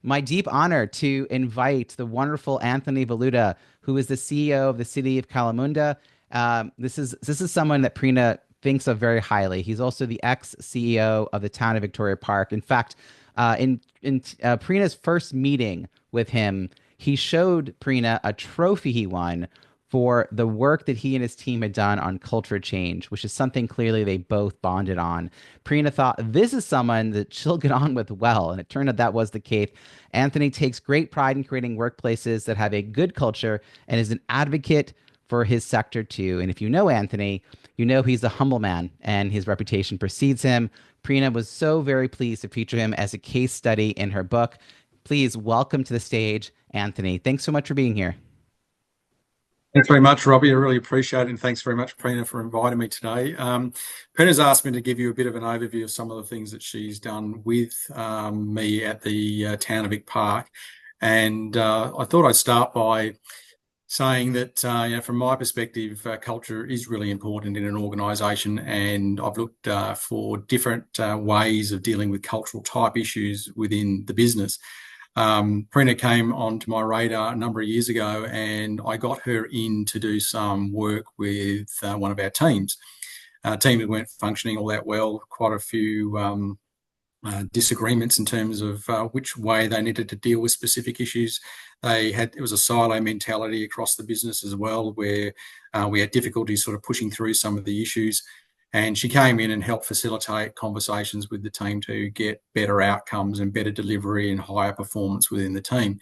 my deep honor to invite the wonderful Anthony Valuta, who is the CEO of the city of Kalamunda. This is someone that Prina thinks of very highly. He's also the ex-CEO of the town of Victoria Park. In fact, in Prina's first meeting with him, he showed Prina a trophy he won for the work that he and his team had done on culture change, which is something clearly they both bonded on. Prina thought this is someone that she'll get on with well, and it turned out that was the case. Anthony takes great pride in creating workplaces that have a good culture and is an advocate for his sector too. And if you know Anthony, you know he's a humble man and his reputation precedes him. Prina was so very pleased to feature him as a case study in her book. Please welcome to the stage, Anthony. Thanks so much for being here. Thanks very much, Robbie. I really appreciate it. And thanks very much, Prina, for inviting me today. Prina's asked me to give you a bit of an overview of some of the things that she's done with me at the town of Vic Park. And I thought I'd start by saying that, from my perspective, culture is really important in an organisation. And I've looked for different ways of dealing with cultural type issues within the business. Prina came onto my radar a number of years ago, and I got her in to do some work with one of our teams. Team that weren't functioning all that well, quite a few disagreements in terms of which way they needed to deal with specific issues. It was a silo mentality across the business as well, where we had difficulty sort of pushing through some of the issues. And she came in and helped facilitate conversations with the team to get better outcomes and better delivery and higher performance within the team.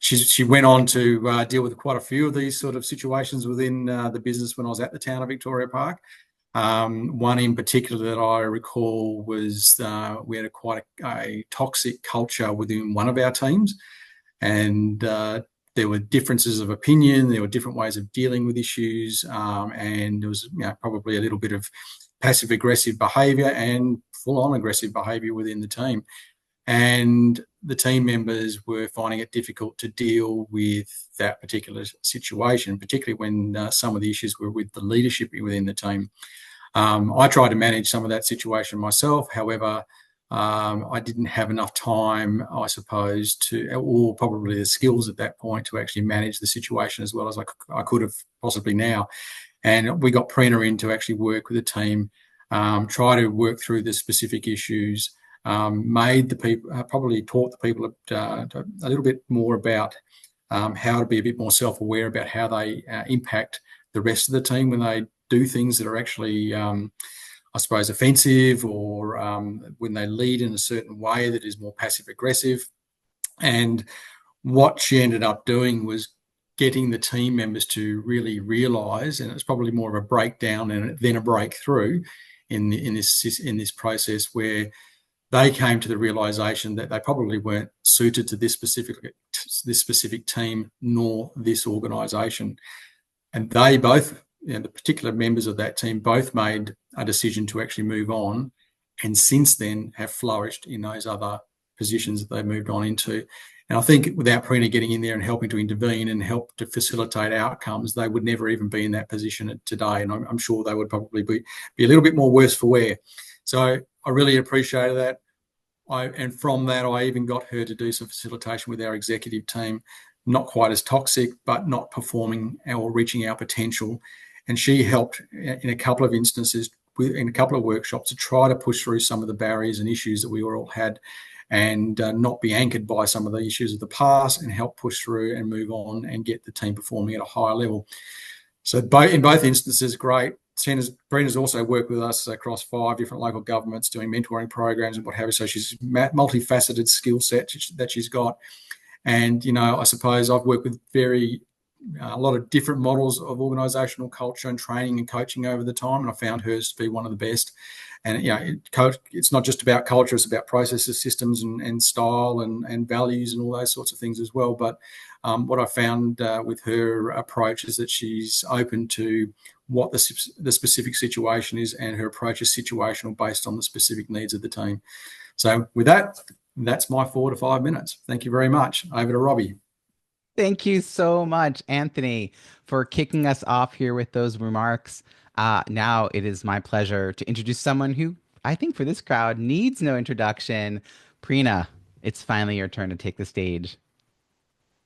She went on to deal with quite a few of these sort of situations within the business when I was at the town of Victoria Park. One in particular that I recall was we had quite a toxic culture within one of our teams, and there were differences of opinion. There were different ways of dealing with issues, and there was probably a little bit of passive aggressive behaviour and full on aggressive behaviour within the team. And the team members were finding it difficult to deal with that particular situation, particularly when some of the issues were with the leadership within the team. I tried to manage some of that situation myself. However, I didn't have enough time, I suppose, or probably the skills at that point to actually manage the situation as well as I could have possibly now. And we got Prina in to actually work with the team, try to work through the specific issues, made the people, probably taught the people a little bit more about how to be a bit more self-aware about how they impact the rest of the team when they do things that are actually I suppose, offensive, or when they lead in a certain way that is more passive aggressive. And what she ended up doing was getting the team members to really realise, and it's probably more of a breakdown than a breakthrough in this process, where they came to the realisation that they probably weren't suited to this specific team nor this organisation, and they both. The particular members of that team both made a decision to actually move on, and since then have flourished in those other positions that they moved on into. And I think without Prina getting in there and helping to intervene and help to facilitate outcomes, they would never even be in that position today. And I'm sure they would probably be a little bit more worse for wear. So I really appreciated that. And from that, I even got her to do some facilitation with our executive team, not quite as toxic, but not performing or reaching our potential. And she helped in a couple of instances, in a couple of workshops, to try to push through some of the barriers and issues that we all had, and not be anchored by some of the issues of the past, and help push through and move on and get the team performing at a higher level. So in both instances, great. Prina's also worked with us across 5 different local governments doing mentoring programs and what have you. So she's multifaceted skill set that she's got. And, I suppose I've worked with a lot of different models of organisational culture and training and coaching over the time, and I found hers to be one of the best. And it's not just about culture; it's about processes, systems, and style, and values, and all those sorts of things as well. But what I found with her approach is that she's open to what the specific situation is, and her approach is situational based on the specific needs of the team. So with that, that's my 4 to 5 minutes. Thank you very much. Over to Robbie. Thank you so much, Anthony, for kicking us off here with those remarks. Now it is my pleasure to introduce someone who I think for this crowd needs no introduction, Prina. it's finally your turn to take the stage.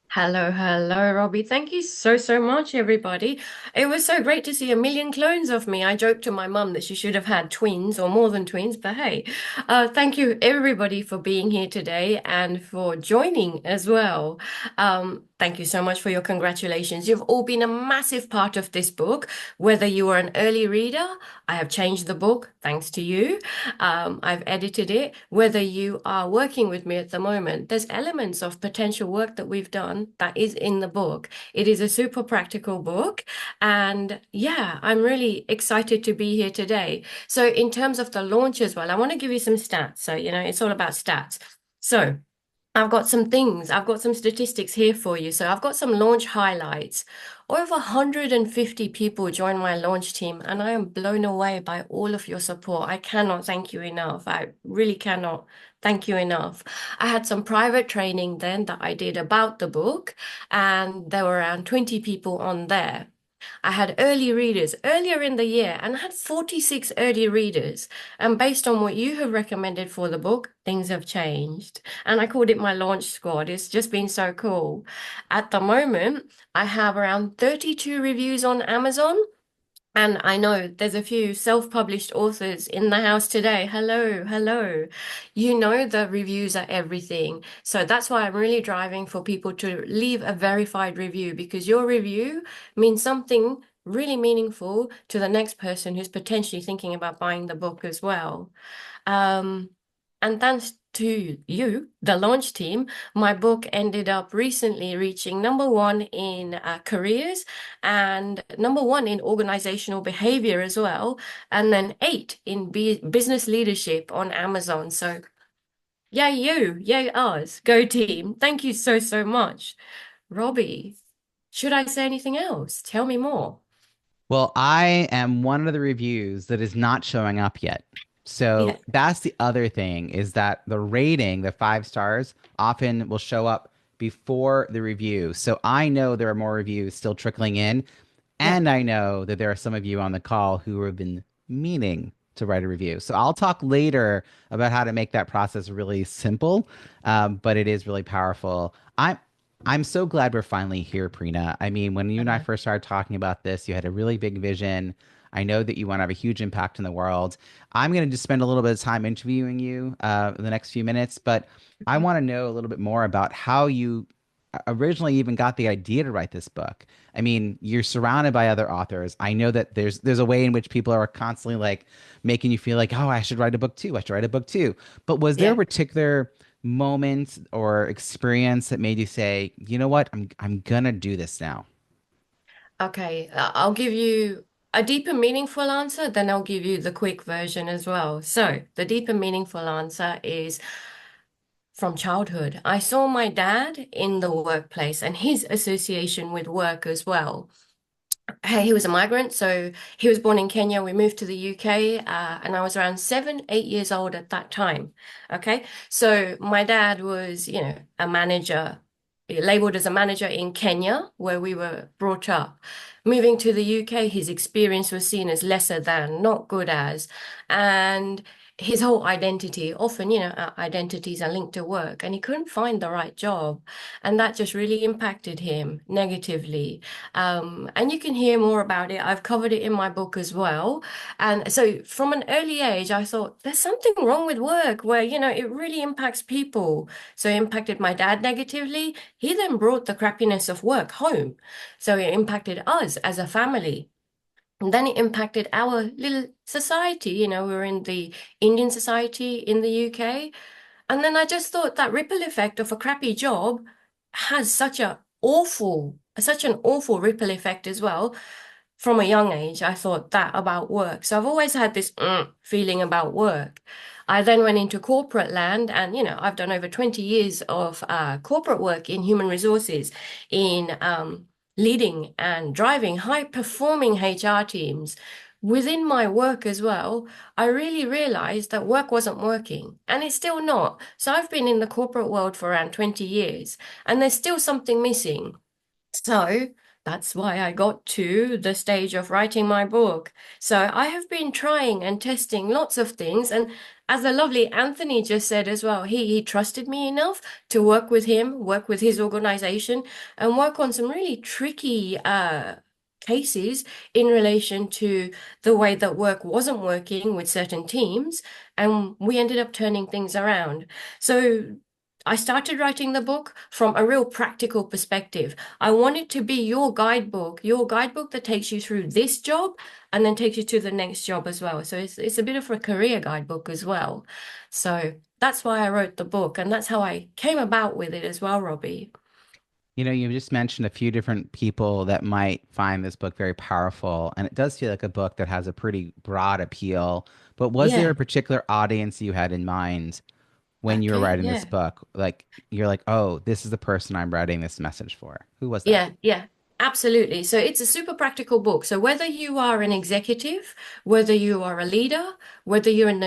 Hello, hello, Robbie. Thank you so, so much, everybody. It was so great to see a million clones of me. I joked to my mum that she should have had twins or more than twins, but hey, thank you, everybody, for being here today and for joining as well. Thank you so much for your congratulations. You've all been a massive part of this book. Whether you are an early reader, I have changed the book thanks to you. I've edited it. Whether you are working with me at the moment, there's elements of potential work that we've done that is in the book. It is a super practical book. And yeah, I'm really excited to be here today. So, in terms of the launch as well, I want to give you some stats. So, it's all about stats. So, I've got some things, I've got some statistics here for you. So I've got some launch highlights. Over 150 people joined my launch team, and I am blown away by all of your support. I cannot thank you enough. I really cannot thank you enough. I had some private training then that I did about the book, and there were around 20 people on there. I had early readers earlier in the year and I had 46 early readers. And based on what you have recommended for the book, things have changed. And I called it my launch squad. It's just been so cool. At the moment, I have around 32 reviews on Amazon. And I know there's a few self-published authors in the house today. Hello, hello. You know the reviews are everything. So that's why I'm really driving for people to leave a verified review because your review means something really meaningful to the next person who's potentially thinking about buying the book as well. Um, and thanks to you, the launch team, my book ended up recently reaching number one in careers and number one in organizational behavior as well, and then eight in business leadership on Amazon. So, yay, you, yay, us, go team. Thank you so, so much. Robbie, should I say anything else? Tell me more. Well, I am one of the reviews that is not showing up yet. So Yeah, that's the other thing is that the rating, the 5 stars, often will show up before the review. So I know there are more reviews still trickling in. yeah. And I know that there are some of you on the call who have been meaning to write a review. So I'll talk later about how to make that process really simple, but it is really powerful. I'm so glad we're finally here, Prina. I mean, when you and I Uh-huh. first started talking about this, you had a really big vision. I know that you want to have a huge impact in the world. I'm going to just spend a little bit of time interviewing you in the next few minutes, but I want to know a little bit more about how you originally even got the idea to write this book. I mean, you're surrounded by other authors. I know that there's a way in which people are constantly like making you feel like, oh, I should write a book too. I should write a book too. But was there a Yeah. particular moment or experience that made you say, you know what, I'm gonna do this now? Okay, I'll give you a deeper, meaningful answer, then I'll give you the quick version as well. So, the deeper, meaningful answer is from childhood. I saw my dad in the workplace and his association with work as well. He was a migrant, so he was born in Kenya. We moved to the UK, and I was around 7, 8 years old at that time. Okay, so my dad was, a manager, labeled as a manager in Kenya, where we were brought up. Moving to the UK, his experience was seen as lesser than, not good as, and his whole identity, often, our identities are linked to work, and he couldn't find the right job, and that just really impacted him negatively. And you can hear more about it. I've covered it in my book as well. And so from an early age, I thought there's something wrong with work where, it really impacts people. So it impacted my dad negatively. He then brought the crappiness of work home. So it impacted us as a family. And then it impacted our little society. We were in the Indian society in the UK. And then I just thought that ripple effect of a crappy job has such an awful ripple effect as well. From a young age, I thought that about work. So I've always had this feeling about work. I then went into corporate land and, I've done over 20 years of corporate work in human resources, in leading and driving high performing HR teams. Within my work as well, I really realized that work wasn't working and it's still not. So I've been in the corporate world for around 20 years and there's still something missing. So that's why I got to the stage of writing my book. So I have been trying and testing lots of things. And as the lovely Anthony just said as well, he trusted me enough to work with him, work with his organization, and work on some really tricky cases in relation to the way that work wasn't working with certain teams, and we ended up turning things around. So I started writing the book from a real practical perspective. I want it to be your guidebook that takes you through this job and then takes you to the next job as well. So it's a bit of a career guidebook as well. So that's why I wrote the book, and that's how I came about with it as well, Robbie. You know, you just mentioned a few different people that might find this book very powerful, and it does feel like a book that has a pretty broad appeal. But was there Yeah. a particular audience you had in mind when you were Okay. writing this Yeah. book? Like, you're like, oh, this is the person I'm writing this message for. Who was that? Yeah, yeah, absolutely. So it's a super practical book. So whether you are an executive, whether you are a leader, whether you're in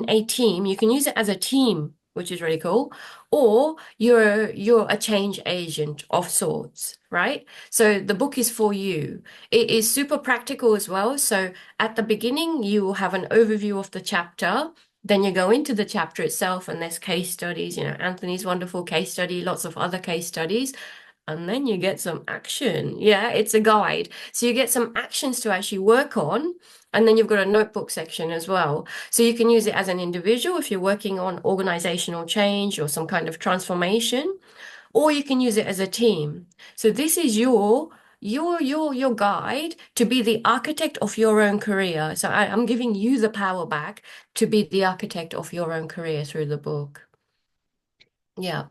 a team, you can use it as a team, which is really cool, or you're a change agent of sorts, right? So the book is for you. It is super practical as well. So at the beginning, you will have an overview of the chapter. Then you go into the chapter itself, and there's case studies, Anthony's wonderful case study, lots of other case studies. And then you get some action. Yeah, it's a guide. So you get some actions to actually work on. And then you've got a notebook section as well. So you can use it as an individual if you're working on organizational change or some kind of transformation, or you can use it as a team. So this is your guide to be the architect of your own career. So I'm giving you the power back to be the architect of your own career through the book. Yeah.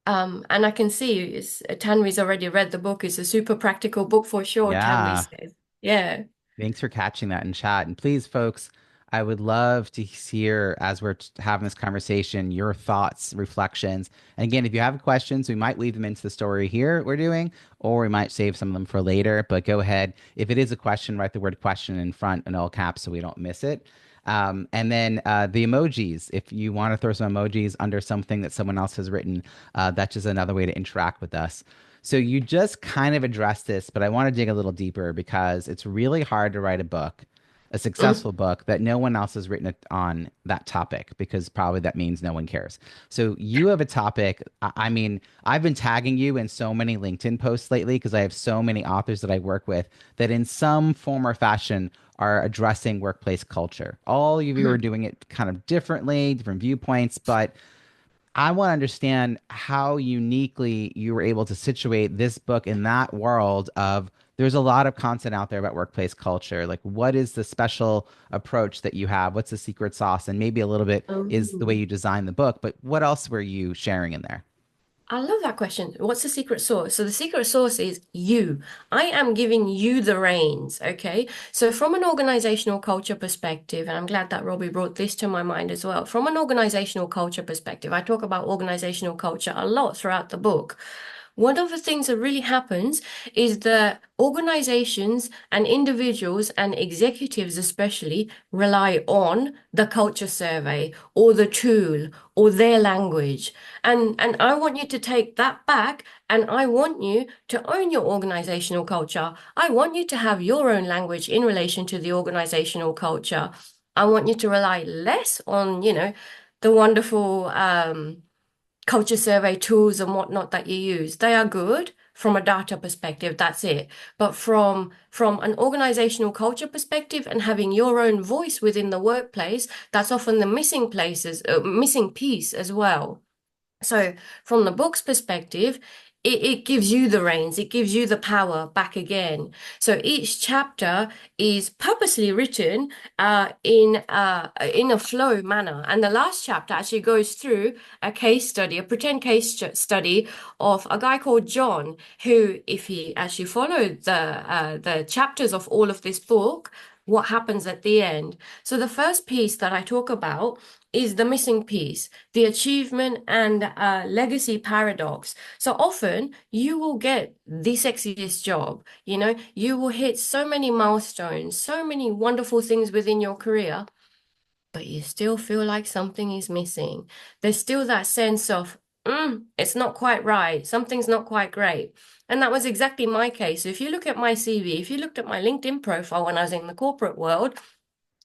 And I can see Tanvi's already read the book. It's a super practical book for sure, Tanvi Yeah. says. Yeah. Thanks for catching that in chat. And please, folks, I would love to hear as we're having this conversation, your thoughts, reflections. And again, if you have questions, we might weave them into the story here we're doing, or we might save some of them for later. But go ahead. If it is a question, write the word question in front in all caps so we don't miss it. And then the emojis, if you want to throw some emojis under something that someone else has written, that's just another way to interact with us. So you just kind of addressed this, but I want to dig a little deeper because it's really hard to write a book, a Mm. successful book that no one else has written it on that topic because probably that means no one cares. So you have a topic. I mean, I've been tagging you in so many LinkedIn posts lately because I have so many authors that I work with that in some form or fashion are addressing workplace culture. All of you are Mhm. doing it kind of differently, different viewpoints, but I want to understand how uniquely you were able to situate this book in that world of there's a lot of content out there about workplace culture. Like, what is the special approach that you have? What's the secret sauce? And maybe a little bit is the way Oh. you designed the book, but what else were you sharing in there? I love that question. What's the secret sauce? So the secret sauce is you. I am giving you the reins, okay? So from an organizational culture perspective, and I'm glad that Robbie brought this to my mind as well. From an organizational culture perspective, I talk about organizational culture a lot throughout the book. One of the things that really happens is that organizations and individuals and executives especially rely on the culture survey or the tool or their language. And I want you to take that back, and I want you to own your organizational culture. I want you to have your own language in relation to the organizational culture. I want you to rely less on, the wonderful culture survey tools and whatnot that you use. They are good from a data perspective, that's it. But from an organizational culture perspective and having your own voice within the workplace, that's often the missing piece as well. So, from the book's perspective, it gives you the reins, it gives you the power back again. So each chapter is purposely written in a flow manner, and the last chapter actually goes through a case study, a pretend study of a guy called John, who, if he actually followed the chapters of all of this book, what happens at the end. So the first piece that I talk about is the missing piece, the achievement and legacy paradox. So often you will get the sexiest job, you will hit so many milestones, so many wonderful things within your career, but you still feel like something is missing. There's still that sense of, it's not quite right, something's not quite great. And that was exactly my case. So if you look at my CV, if you looked at my LinkedIn profile when I was in the corporate world,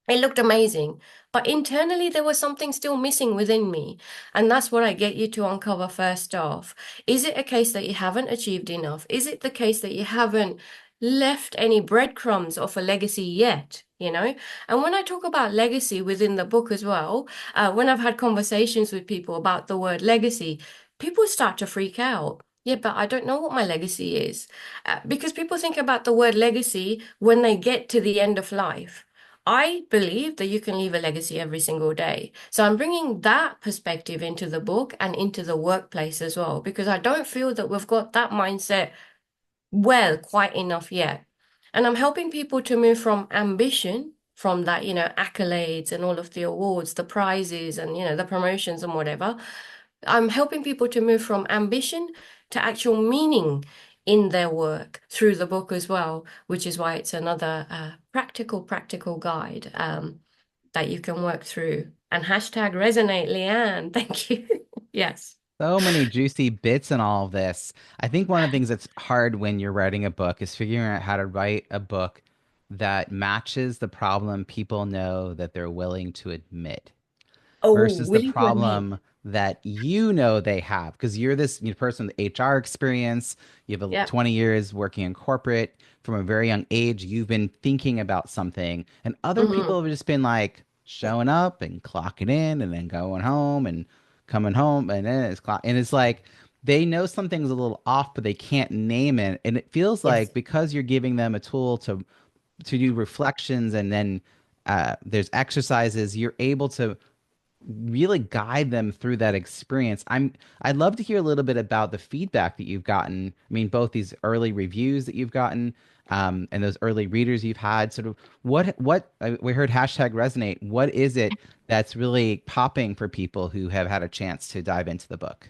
It looked amazing, but internally there was something still missing within me. And that's what I get you to uncover first off. Is it a case that you haven't achieved enough? Is it the case that you haven't left any breadcrumbs of a legacy yet? You know? And when I talk about legacy within the book as well, when I've had conversations with people about the word legacy, people start to freak out. Yeah, but I don't know what my legacy is. Because people think about the word legacy when they get to the end of life. I believe that you can leave a legacy every single day. So I'm bringing that perspective into the book and into the workplace as well, because I don't feel that we've got that mindset well quite enough yet. And I'm helping people to move from ambition, from that, accolades and all of the awards, the prizes and, the promotions and whatever. I'm helping people to move from ambition to actual meaning in their work through the book as well, which is why it's another practical guide that you can work through. And hashtag resonate, Leanne. Thank you. Yes. So many juicy bits in all of this. I think one of the things that's hard when you're writing a book is figuring out how to write a book that matches the problem people know that they're willing to admit Oh, versus the willing to admit. problem that you know they have because you're this person with HR experience. You have Yeah. 20 years working in corporate. From a very young age, you've been thinking about something, and other Hmm. people have just been like showing up and clocking in and then going home and coming home and then it's clock and it's like they know something's a little off, but they can't name it. And it feels like Yes. because you're giving them a tool to do reflections and then there's exercises, you're able to really guide them through that experience. I'd love to hear a little bit about the feedback that you've gotten. I mean, both these early reviews that you've gotten, and those early readers you've had. Sort of we heard hashtag resonate. What is it that's really popping for people who have had a chance to dive into the book?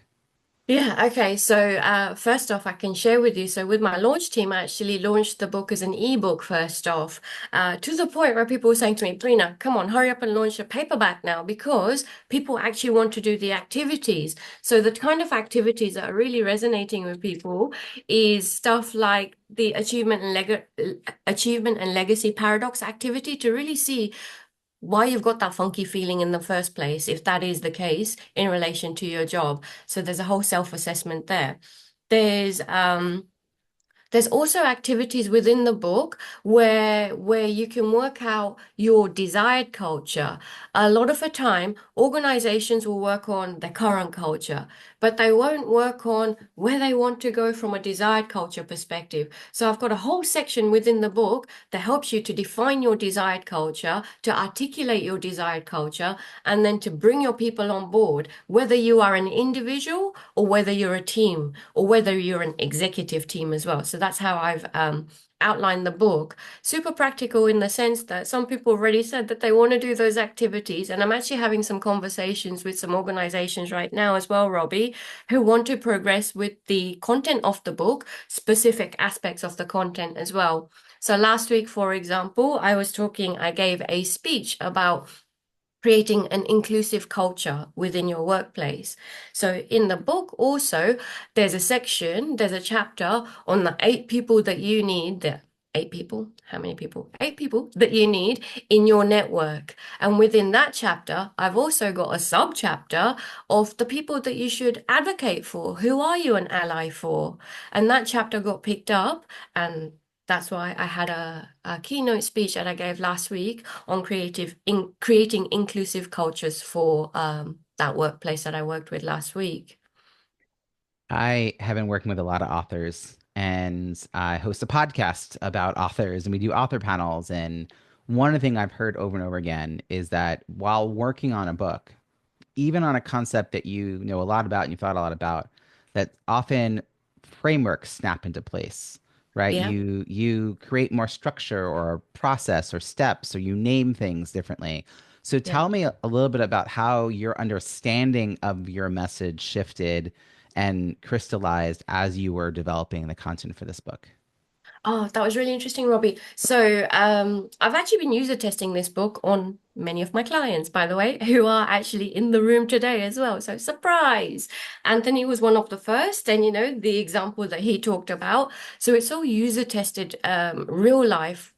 Yeah, okay. So, first off, I can share with you. So, with my launch team, I actually launched the book as an ebook first off, to the point where people were saying to me, Prina, come on, hurry up and launch a paperback now because people actually want to do the activities. So, the kind of activities that are really resonating with people is stuff like the achievement and legacy paradox activity to really see why you've got that funky feeling in the first place, if that is the case in relation to your job. So there's a whole self-assessment there. There's um there's also activities within the book where you can work out your desired culture. A lot of the time, organizations will work on their current culture, but they won't work on where they want to go from a desired culture perspective. So I've got a whole section within the book that helps you to define your desired culture, to articulate your desired culture, and then to bring your people on board, whether you are an individual or whether you're a team or whether you're an executive team as well. So that's how I've outlined the book. Super practical in the sense that some people already said that they want to do those activities. And I'm actually having some conversations with some organizations right now as well, Robbie, who want to progress with the content of the book, specific aspects of the content as well. So last week, for example, I gave a speech about creating an inclusive culture within your workplace. So in the book also, there's a chapter on the 8 people that you need, the 8 people, how many people? 8 people that you need in your network. And within that chapter, I've also got a sub-chapter of the people that you should advocate for. Who are you an ally for? And that chapter got picked up, and that's why I had a keynote speech that I gave last week on creating inclusive cultures for that workplace that I worked with last week. I have been working with a lot of authors, and I host a podcast about authors, and we do author panels. And one thing I've heard over and over again is that while working on a book, even on a concept that you know a lot about and you've thought a lot about, that often frameworks snap into place, right? Yeah, You create more structure or process or steps, or you name things differently. So yeah. tell me a little bit about how your understanding of your message shifted and crystallized as you were developing the content for this book. Oh, that was really interesting, Robbie. So, I've actually been user testing this book on many of my clients, by the way, who are actually in the room today as well. So, surprise! Anthony was one of the first, and the example that he talked about. So, it's all user tested, real life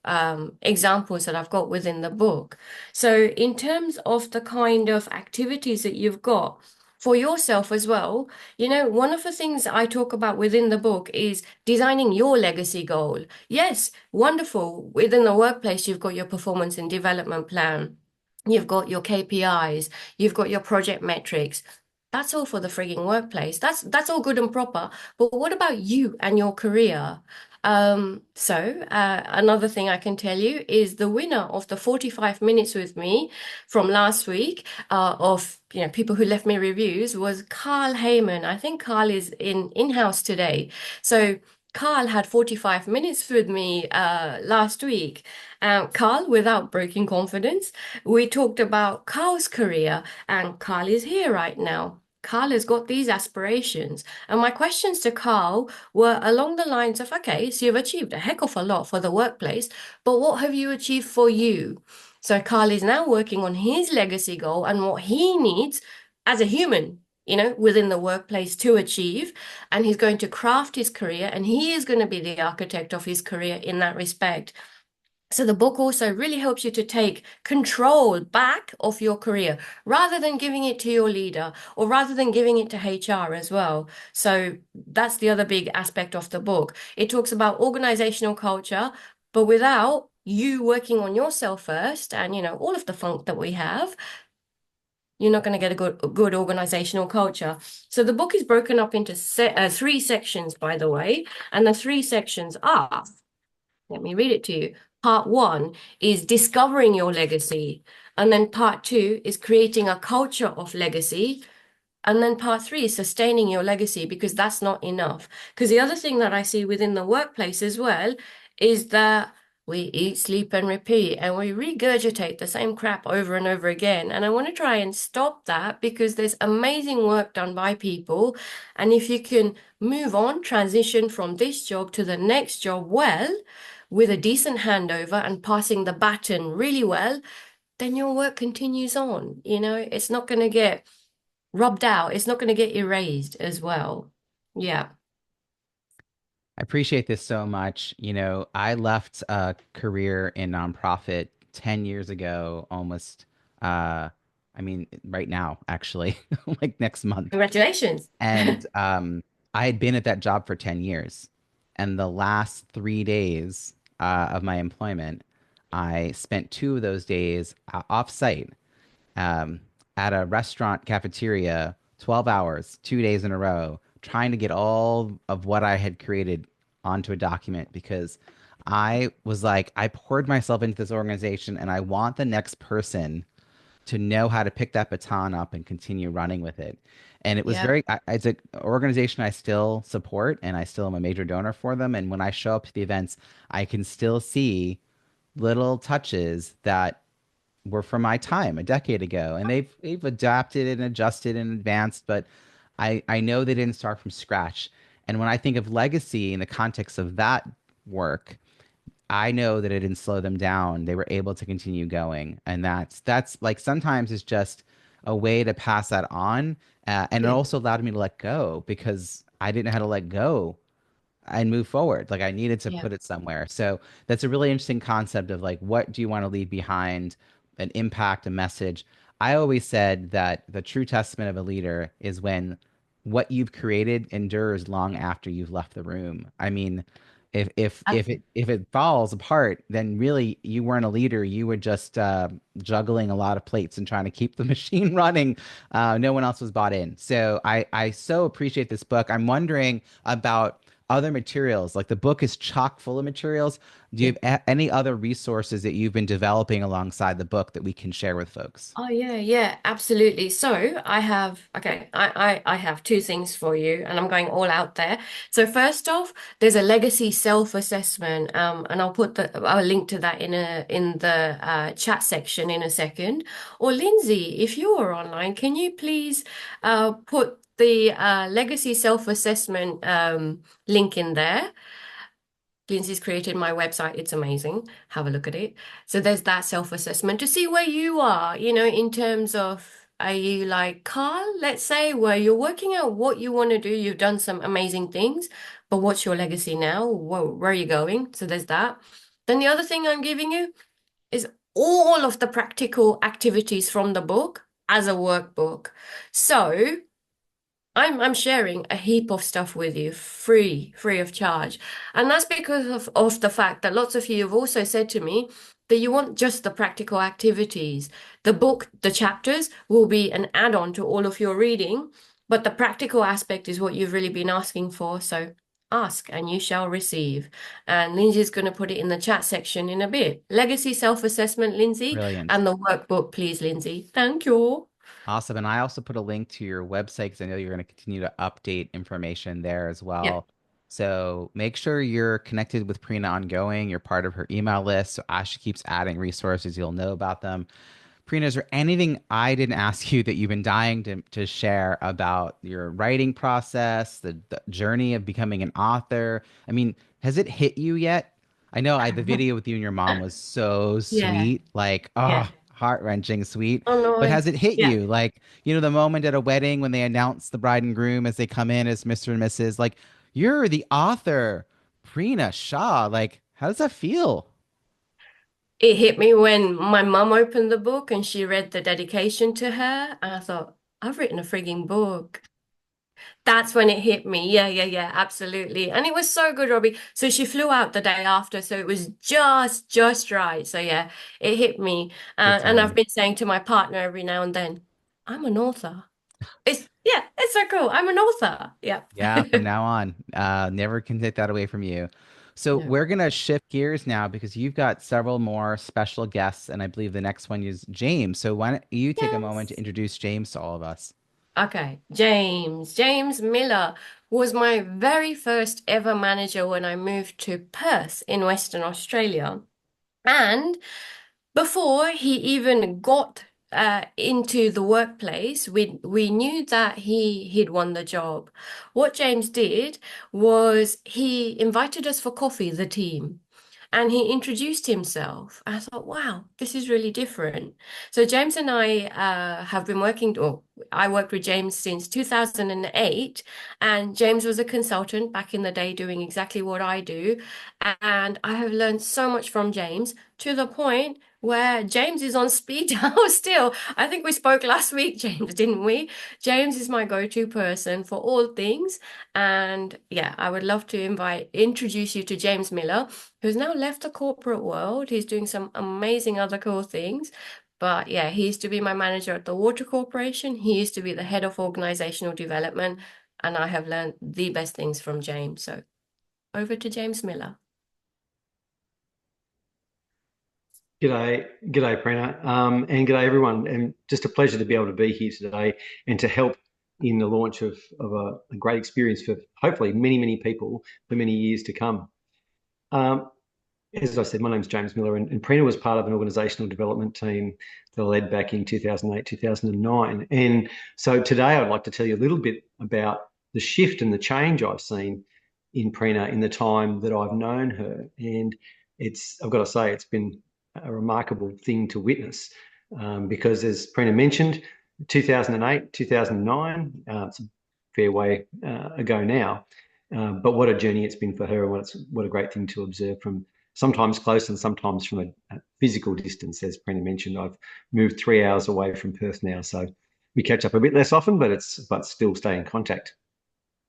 examples that I've got within the book. So, in terms of the kind of activities that you've got for yourself as well, one of the things I talk about within the book is designing your legacy goal. Yes, wonderful. Within the workplace, you've got your performance and development plan. You've got your KPIs, you've got your project metrics. That's all for the frigging workplace. That's all good and proper. But what about you and your career? Another thing I can tell you is the winner of the 45 minutes with me from last week, of people who left me reviews was Carl Heyman. I think Carl is in-house today. So Carl had 45 minutes with me last week. Carl, without breaking confidence, we talked about Carl's career, and Carl is here right now. Carl has got these aspirations. And my questions to Carl were along the lines of, okay, so you've achieved a heck of a lot for the workplace, but what have you achieved for you? So Carl is now working on his legacy goal and what he needs as a human, within the workplace to achieve. And he's going to craft his career, and he is going to be the architect of his career in that respect. So the book also really helps you to take control back of your career rather than giving it to your leader or rather than giving it to HR as well. So that's the other big aspect of the book. It talks about organizational culture, but without you working on yourself first and all of the funk that we have, you're not going to get a good organizational culture. So the book is broken up into three sections, by the way, and the three sections are, let me read it to you. Part one is discovering your legacy. And then part two is creating a culture of legacy. And then part three is sustaining your legacy, because that's not enough. Because the other thing that I see within the workplace as well is that we eat, sleep, and repeat, and we regurgitate the same crap over and over again. And I want to try and stop that, because there's amazing work done by people. And if you can move on, transition from this job to the next job well, with a decent handover and passing the baton really well, then your work continues on. It's not going to get rubbed out. It's not going to get erased as well. Yeah. I appreciate this so much. I left a career in nonprofit 10 years ago, almost, I mean, right now, actually, like next month. Congratulations. And I had been at that job for 10 years. And the last 3 days of my employment, I spent 2 of those days off site, um, at a restaurant cafeteria, 12 hours, 2 days in a row, trying to get all of what I had created onto a document, because I was like, I poured myself into this organization and I want the next person to know how to pick that baton up and continue running with it. And it was Yeah. it's an organization I still support, and I still am a major donor for them. And when I show up to the events, I can still see little touches that were from my time a decade ago, and they've adapted and adjusted and advanced, but I know they didn't start from scratch. And when I think of legacy in the context of that work, I know that it didn't slow them down. They were able to continue going, and that's like sometimes it's just a way to pass that on, and it Yeah. also allowed me to let go, because I didn't know how to let go and move forward. Like I needed to Yeah. put it somewhere. So that's a really interesting concept of like, what do you want to leave behind? An impact, a message. I always said that the true testament of a leader is when what you've created endures long after you've left the room. I mean, if it falls apart, then really you weren't a leader. You were just juggling a lot of plates and trying to keep the machine running. No one else was bought in. So I so appreciate this book. I'm wondering about other materials. Like the book is chock full of materials. Do you Yeah. have any other resources that you've been developing alongside the book that we can share with folks? Oh yeah, yeah, absolutely. So I have, okay, I have two things for you, and I'm going all out there. So first off, there's a legacy self-assessment, and I'll link to that in the chat section in a second. Or Lindsay, if you're online, can you please put the legacy self-assessment link in there? Lindsay's created my website. It's amazing. Have a look at it. So there's that self-assessment to see where you are, in terms of, are you like Carl, let's say, where you're working out what you want to do. You've done some amazing things, but what's your legacy now? Where are you going? So there's that. Then the other thing I'm giving you is all of the practical activities from the book as a workbook. So I'm sharing a heap of stuff with you free of charge. And that's because of the fact that lots of you have also said to me that you want just the practical activities. The book, the chapters will be an add-on to all of your reading, but the practical aspect is what you've really been asking for. So ask and you shall receive. And Lindsay's going to put it in the chat section in a bit. Legacy self-assessment, Lindsay, Brilliant. and the workbook, please, Lindsay. Thank you. Awesome. And I also put a link to your website because I know you're going to continue to update information there as Yeah. well. So make sure you're connected with Prina ongoing. You're part of her email list. So as she keeps adding resources, you'll know about them. Prina, is there anything I didn't ask you that you've been dying to share about your writing process, the journey of becoming an author? I mean, has it hit you yet? I know the video with you and your mom was so Yeah. sweet, like, oh, Yeah. heart-wrenching sweet. Oh But no. has it hit Yeah. you? Like, the moment at a wedding when they announce the bride and groom as they come in as Mr. and Mrs., like, you're the author, Prina Shah. Like, how does that feel? It hit me when my mum opened the book and she read the dedication to her, and I thought, I've written a frigging book. That's when it hit me. Yeah, yeah, yeah, absolutely. And it was so good, Robbie. So she flew out the day after, so it was just right. So yeah, it hit me. Good And I've timing. been saying to my partner every now and then, I'm an author. Yeah, it's so cool. I'm an author. Yeah. Yeah, from now on, never can take that away from you. So No. we're gonna shift gears now because you've got several more special guests, and I believe the next one is James. So why don't you take a moment to Yes. introduce James to all of us? Okay, James. James Miller was my very first ever manager when I moved to Perth in Western Australia. And before he even got into the workplace, we knew that he'd won the job. What James did was he invited us for coffee, the team, and he introduced himself. I thought, wow, this is really different. So James and I have been working, or I worked with James since 2008, and James was a consultant back in the day doing exactly what I do. And I have learned so much from James to the point where James is on speed dial still. I think we spoke last week, James, didn't we? James is my go-to person for all things. And yeah, I would love to introduce you to James Miller, who's now left the corporate world. He's doing some amazing other cool things. But yeah, he used to be my manager at the Water Corporation. He used to be the head of organizational development. And I have learned the best things from James. So over to James Miller. G'day, Prina, and g'day everyone. And just a pleasure to be able to be here today and to help in the launch of a great experience for hopefully many people for many years to come. Um, as I said, my name's James Miller, and Prina was part of an organisational development team that I led back in 2008, 2009. And so today I'd like to tell you a little bit about the shift and the change I've seen in Prina in the time that I've known her. And I've got to say, it's been a remarkable thing to witness because, as Prina mentioned, 2008, 2009, it's a fair way ago now. But what a journey it's been for her, and what a great thing to observe from sometimes close and sometimes from a physical distance. As Prina mentioned, I've moved 3 hours away from Perth now, so we catch up a bit less often, but still stay in contact.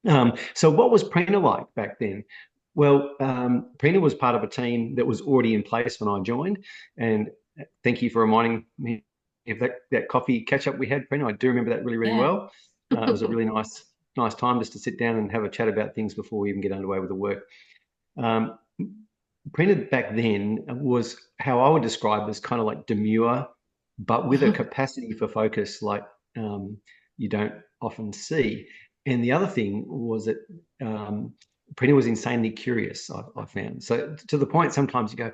So what was Prina like back then? Well, Prina was part of a team that was already in place when I joined, and thank you for reminding me of that coffee catch up we had, Prina. I do remember that really Yeah. well. It was a really nice time just to sit down and have a chat about things before we even get underway with the work. Um, Prina back then was how I would describe as kind of like demure, but with a capacity for focus like you don't often see. And the other thing was that Prina was insanely curious, I found. So to the point sometimes you go,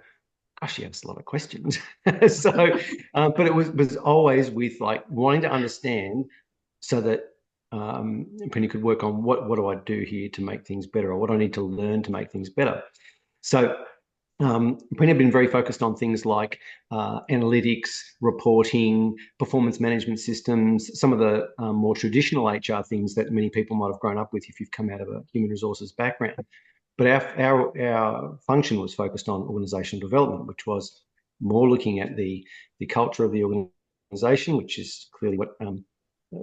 gosh, she has a lot of questions. But it was always with like wanting to understand so that Prina could work on what do I do here to make things better, or what do I need to learn to make things better. So Prina have been very focused on things like analytics, reporting, performance management systems, some of the more traditional HR things that many people might have grown up with if you've come out of a human resources background. But our function was focused on organizational development, which was more looking at the culture of the organization, which is clearly what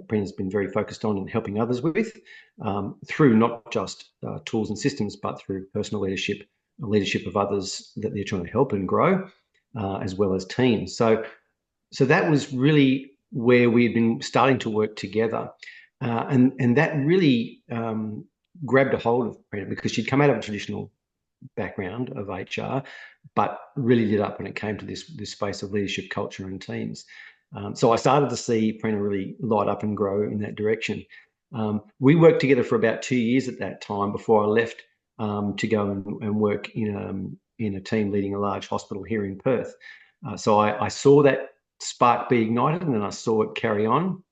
Prina's been very focused on and helping others with, through not just tools and systems, but through personal leadership of others that they're trying to help and grow, as well as teams. So that was really where we'd been starting to work together, and that really grabbed a hold of Prina because she'd come out of a traditional background of HR, but really lit up when it came to this space of leadership, culture, and teams. So I started to see Prina really light up and grow in that direction. We worked together for about 2 years at that time before I left to go and work in a team leading a large hospital here in Perth. So I saw that spark be ignited, and then I saw it carry on.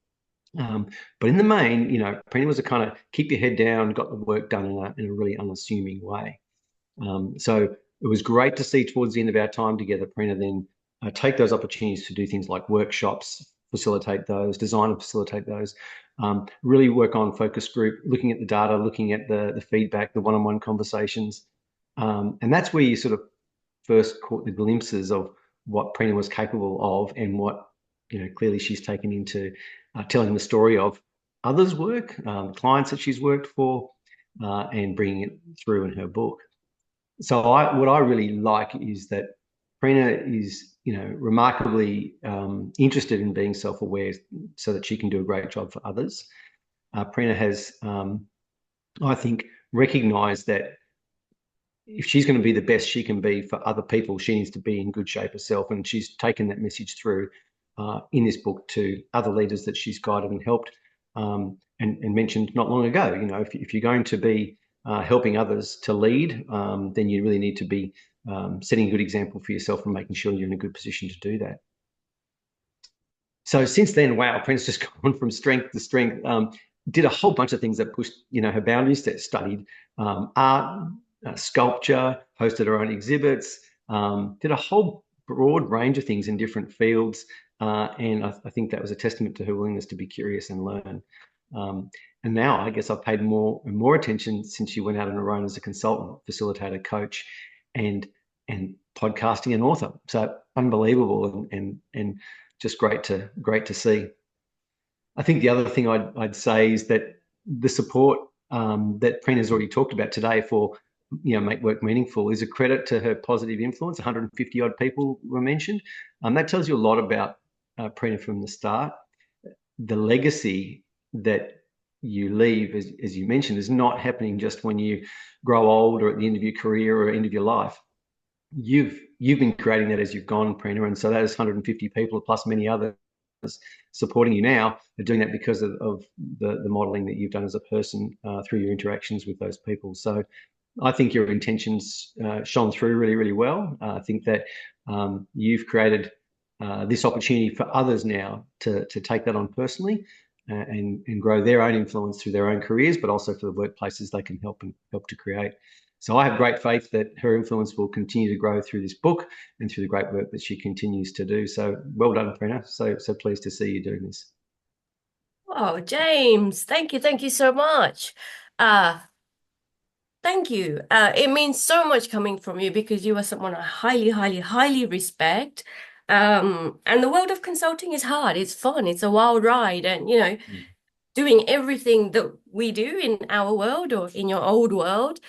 But in the main, Prina was a kind of keep your head down, got the work done in a really unassuming way. So it was great to see towards the end of our time together, Prina then take those opportunities to do things like workshops, facilitate those, design and facilitate those, really work on focus group, looking at the data, looking at the feedback, the one-on-one conversations. And that's where you sort of first caught the glimpses of what Prina was capable of and what, clearly she's taken into telling the story of others' work, clients that she's worked for, and bringing it through in her book. So what I really like is that Prina is, remarkably interested in being self-aware so that she can do a great job for others. Prina has, I think, recognised that if she's going to be the best she can be for other people, she needs to be in good shape herself. And she's taken that message through in this book to other leaders that she's guided and helped, and mentioned not long ago. If you're going to be helping others to lead, then you really need to be setting a good example for yourself and making sure you're in a good position to do that. So since then, wow, Prina's just gone from strength to strength. Did a whole bunch of things that pushed, her boundaries. That studied art, sculpture, hosted her own exhibits, did a whole broad range of things in different fields. And I think that was a testament to her willingness to be curious and learn. And now I guess I've paid more and more attention since she went out on her own as a consultant, facilitator, coach, and podcasting and author. So unbelievable and just great to see. I think the other thing I'd say is that the support that Prina's already talked about today for make work meaningful is a credit to her positive influence. 150 odd people were mentioned. That tells you a lot about Prina from the start. The legacy that you leave, as you mentioned, is not happening just when you grow old or at the end of your career or end of your life. You've been creating that as you've gone, Prina, and so that is 150 people plus many others supporting you now. They're doing that because of the modelling that you've done as a person through your interactions with those people. So I think your intentions shone through really, really well. I think that you've created this opportunity for others now to take that on personally and grow their own influence through their own careers, but also for the workplaces they can help to create. So I have great faith that her influence will continue to grow through this book and through the great work that she continues to do. So well done, Prina. So pleased to see you doing this. Oh, James, thank you so much. Thank you. It means so much coming from you because you are someone I highly, highly, highly respect. And the world of consulting is hard. It's fun. It's a wild ride. And, doing everything that we do in our world or in your old world,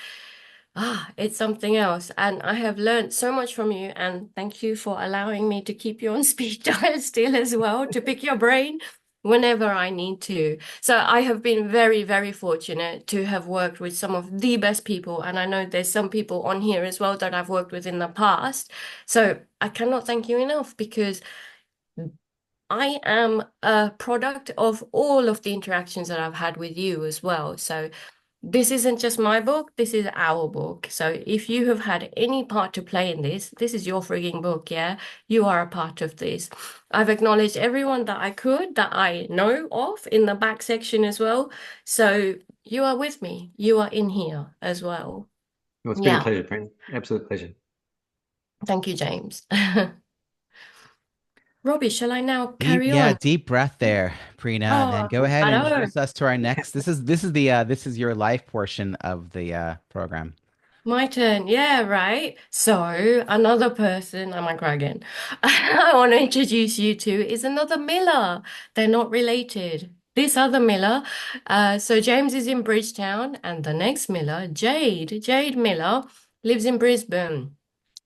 it's something else. And I have learned so much from you. And thank you for allowing me to keep you on speed dial still as well, to pick your brain whenever I need to. So I have been very, very fortunate to have worked with some of the best people. And I know there's some people on here as well that I've worked with in the past. So I cannot thank you enough because I am a product of all of the interactions that I've had with you as well. So this isn't just my book, this is our book. So if you have had any part to play in this, this is your frigging book, yeah? You are a part of this. I've acknowledged everyone that I could, that I know of in the back section as well. So you are with me. You are in here as well. Well, it's been a Yeah. pleasure, Prina. Absolute pleasure. Thank you, James. Robbie, shall I now Deep, carry yeah, on? deep breath there, Prina, and then Oh, go ahead I and know. introduce us to our next. This is your life portion of the program. My turn. Yeah, right. So, another person, I might cry again, I want to introduce you to is another Miller. They're not related. This other Miller, so James is in Bridgetown, and the next Miller, Jade Miller, lives in Brisbane.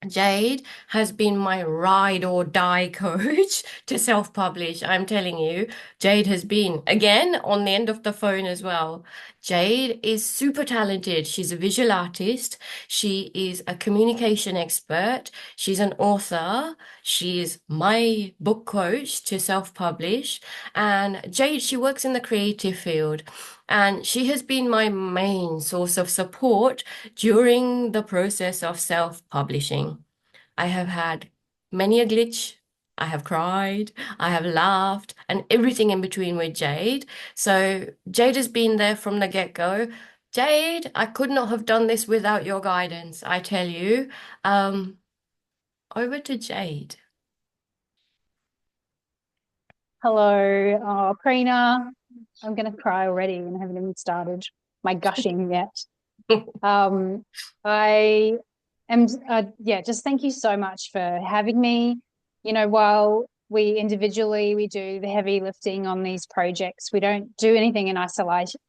Jade has been my ride or die coach to self-publish. I'm telling you, Jade has been again on the end of the phone as well. Jade is super talented. She's a visual artist. She is a communication expert. She's an author. She's my book coach to self-publish. And Jade, she works in the creative field. And she has been my main source of support during the process of self-publishing. I have had many a glitch. I have cried, I have laughed, and everything in between with Jade. So Jade has been there from the get-go. Jade, I could not have done this without your guidance, I tell you. Um, Over to Jade. Hello, Prina. I'm going to cry already and I haven't even started my gushing yet. I am, yeah, just thank you so much for having me. You know, while we individually, we do the heavy lifting on these projects, we don't do anything in isolation,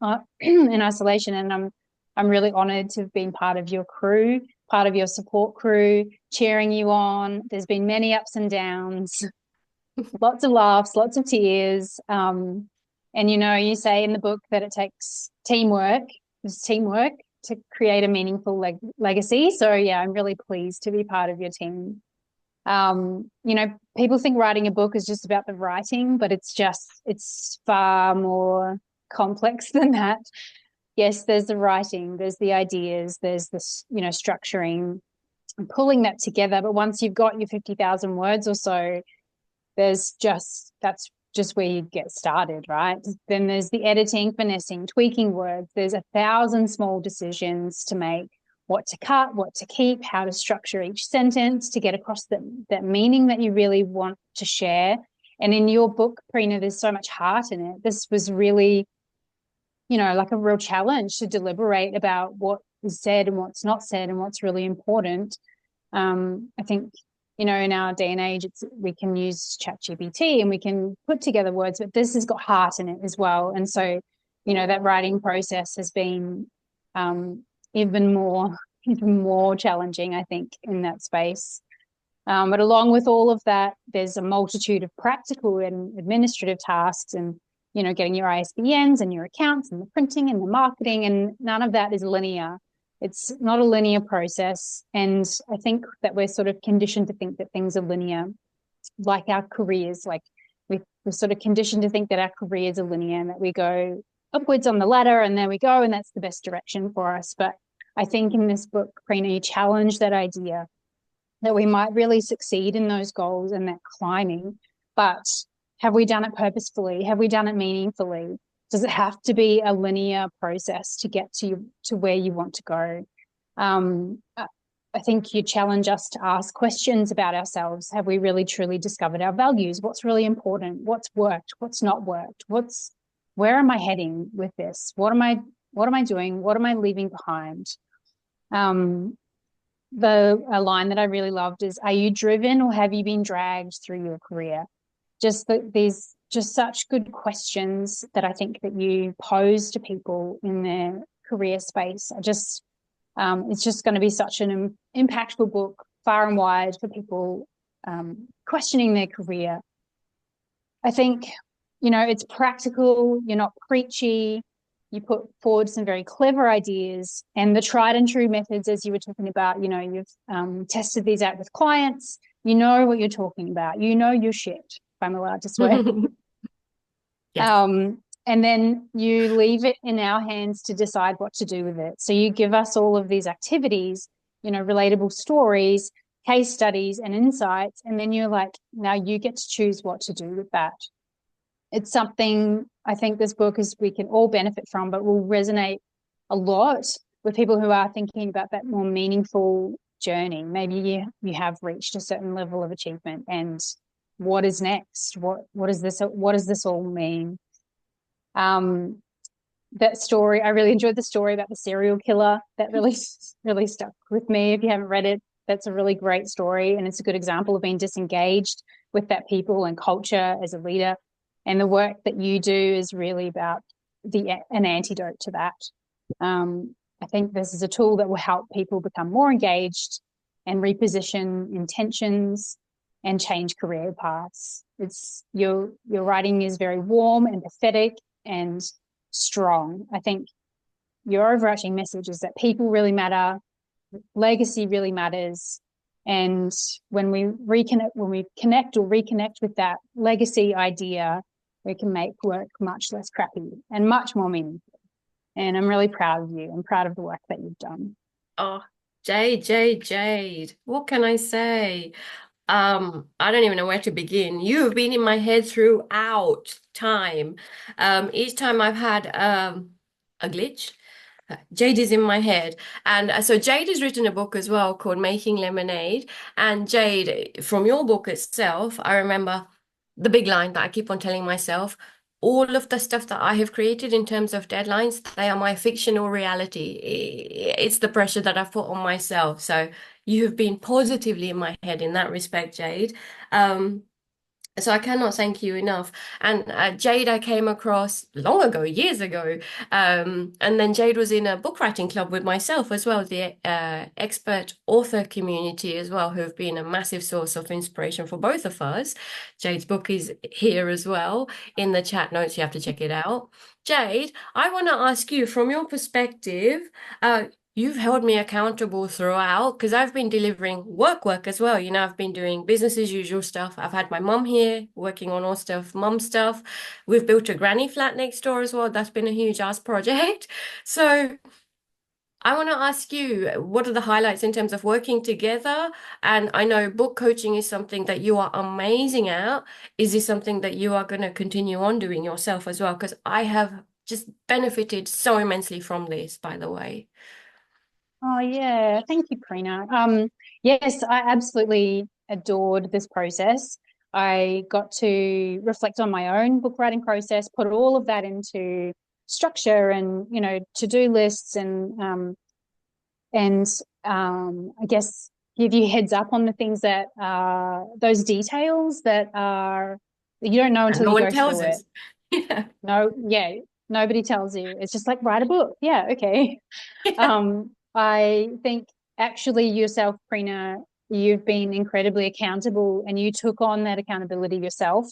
and I'm really honored to have been part of your crew, part of your support crew, cheering you on. There's been many ups and downs. Lots of laughs, lots of tears. And, you know, you say in the book that it takes teamwork, to create a meaningful legacy. So, yeah, I'm really pleased to be part of your team. You know, people think writing a book is just about the writing, but it's far more complex than that. Yes, there's the writing, there's the ideas, there's this, you know, structuring and pulling that together. But once you've got your 50,000 words or so, that's just where you get started, right? Then there's the editing, finessing, tweaking words. There's 1,000 small decisions to make, what to cut, what to keep, how to structure each sentence to get across that meaning that you really want to share. And in your book, Prina, there's so much heart in it. This was really, you know, like a real challenge to deliberate about what is said and what's not said and what's really important. I think, you know, in our day and age, we can use ChatGPT and we can put together words, but this has got heart in it as well. And so, you know, that writing process has been even more challenging, I think, in that space. But along with all of that, there's a multitude of practical and administrative tasks and, you know, getting your ISBNs and your accounts and the printing and the marketing, and none of that is linear. It's not a linear process. And I think that we're sort of conditioned to think that things are linear, like our careers. Like we're sort of conditioned to think that our careers are linear and that we go upwards on the ladder and there we go, and that's the best direction for us. But I think in this book, Prina, you challenge that idea that we might really succeed in those goals and that climbing, but have we done it purposefully? Have we done it meaningfully? Does it have to be a linear process to get to where you want to go? I think you challenge us to ask questions about ourselves. Have we really truly discovered our values? What's really important? What's worked? What's not worked? Where am I heading with this? What am I doing? What am I leaving behind? A line that I really loved is, are you driven or have you been dragged through your career? These just such good questions that I think that you pose to people in their career space. It's just going to be such an impactful book, far and wide, for people questioning their career. I think, you know, it's practical. You're not preachy. You put forward some very clever ideas, and the tried and true methods, as you were talking about, you know, you've tested these out with clients. You know what you're talking about. You know your shit, if I'm allowed to swear. Yes. And then you leave it in our hands to decide what to do with it. So you give us all of these activities, you know, relatable stories, case studies, and insights. And then you're like, now you get to choose what to do with that. It's something I think this book we can all benefit from, but will resonate a lot with people who are thinking about that more meaningful journey. Maybe you have reached a certain level of achievement, and what is next? What does this all mean? That story, I really enjoyed the story about the serial killer. That really stuck with me. If you haven't read it, that's a really great story, and it's a good example of being disengaged with that people and culture as a leader. And the work that you do is really about an antidote to that. I think this is a tool that will help people become more engaged and reposition intentions and change career paths. Your writing is very warm and empathetic and strong. I think your overarching message is that people really matter, legacy really matters, and when we connect or reconnect with that legacy idea, we can make work much less crappy and much more meaningful. And I'm really proud of you. I'm proud of the work that you've done. Oh, Jade. What can I say? I don't even know where to begin. You've been in my head throughout time. Each time I've had a glitch, Jade is in my head. And so Jade has written a book as well called Making Lemonade. And Jade, from your book itself, I remember the big line that I keep on telling myself, all of the stuff that I have created in terms of deadlines, they are my fictional reality. It's the pressure that I've put on myself. So you have been positively in my head in that respect, Jade. So I cannot thank you enough. And Jade, I came across long ago, years ago. And then Jade was in a book writing club with myself as well, the expert author community as well, who have been a massive source of inspiration for both of us. Jade's book is here as well in the chat notes. You have to check it out. Jade, I want to ask you, from your perspective, you've held me accountable throughout because I've been delivering work as well. You know, I've been doing business as usual stuff. I've had my mum here working on all stuff, mum stuff. We've built a granny flat next door as well. That's been a huge ass project. So I want to ask you, what are the highlights in terms of working together? And I know book coaching is something that you are amazing at. Is this something that you are going to continue on doing yourself as well? Because I have just benefited so immensely from this, by the way. Oh yeah, thank you, Prina. Yes, I absolutely adored this process. I got to reflect on my own book writing process, put all of that into structure and to-do lists and I guess give you heads up on the things that those details that are you don't know until no you one go tells through us. it. Yeah, nobody tells you. It's just like, write a book. Yeah, okay. I think actually yourself, Prina, you've been incredibly accountable and you took on that accountability yourself.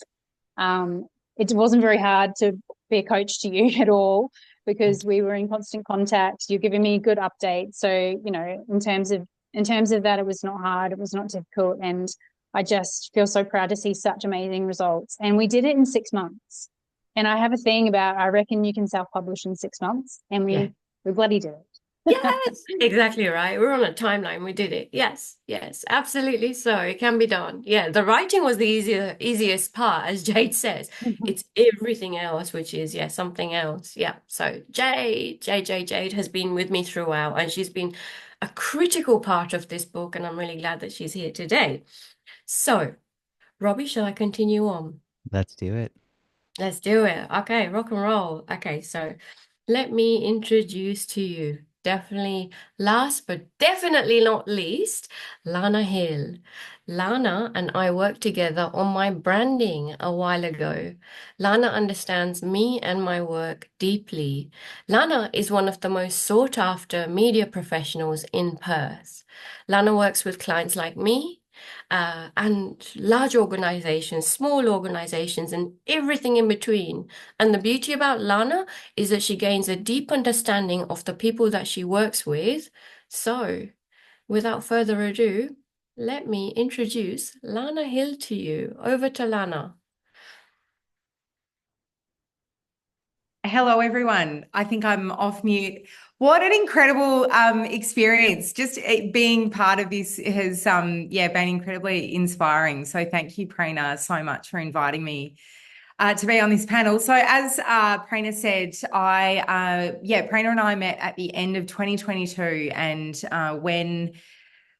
It wasn't very hard to be a coach to you at all because we were in constant contact. You're giving me good updates. So, in terms of that, it was not hard. It was not difficult. And I just feel so proud to see such amazing results. And we did it in 6 months. And I have a thing about, I reckon you can self-publish in 6 months. And we bloody did it. Yes, exactly right. We're on a timeline. We did it. Yes, absolutely. So it can be done. Yeah, the writing was the easiest part, as Jade says. It's everything else, which is, something else. Yeah. So Jade has been with me throughout, and she's been a critical part of this book, and I'm really glad that she's here today. So, Robbie, shall I continue on? Let's do it. Let's do it. Okay, rock and roll. Okay, so let me introduce to you, definitely last but definitely not least, Lana Hill. Lana and I worked together on my branding a while ago. Lana understands me and my work deeply. Lana is one of the most sought after media professionals in Perth. Lana works with clients like me, and large organizations, small organizations, and everything in between. And the beauty about Lana is that she gains a deep understanding of the people that she works with. So, without further ado, let me introduce Lana Hill to you. Over to Lana. Hello, everyone. I think I'm off mute. What an incredible experience. Just being part of this has been incredibly inspiring. So thank you, Prina, so much for inviting me. to be on this panel. So as Prina said, Prina and I met at the end of 2022, and when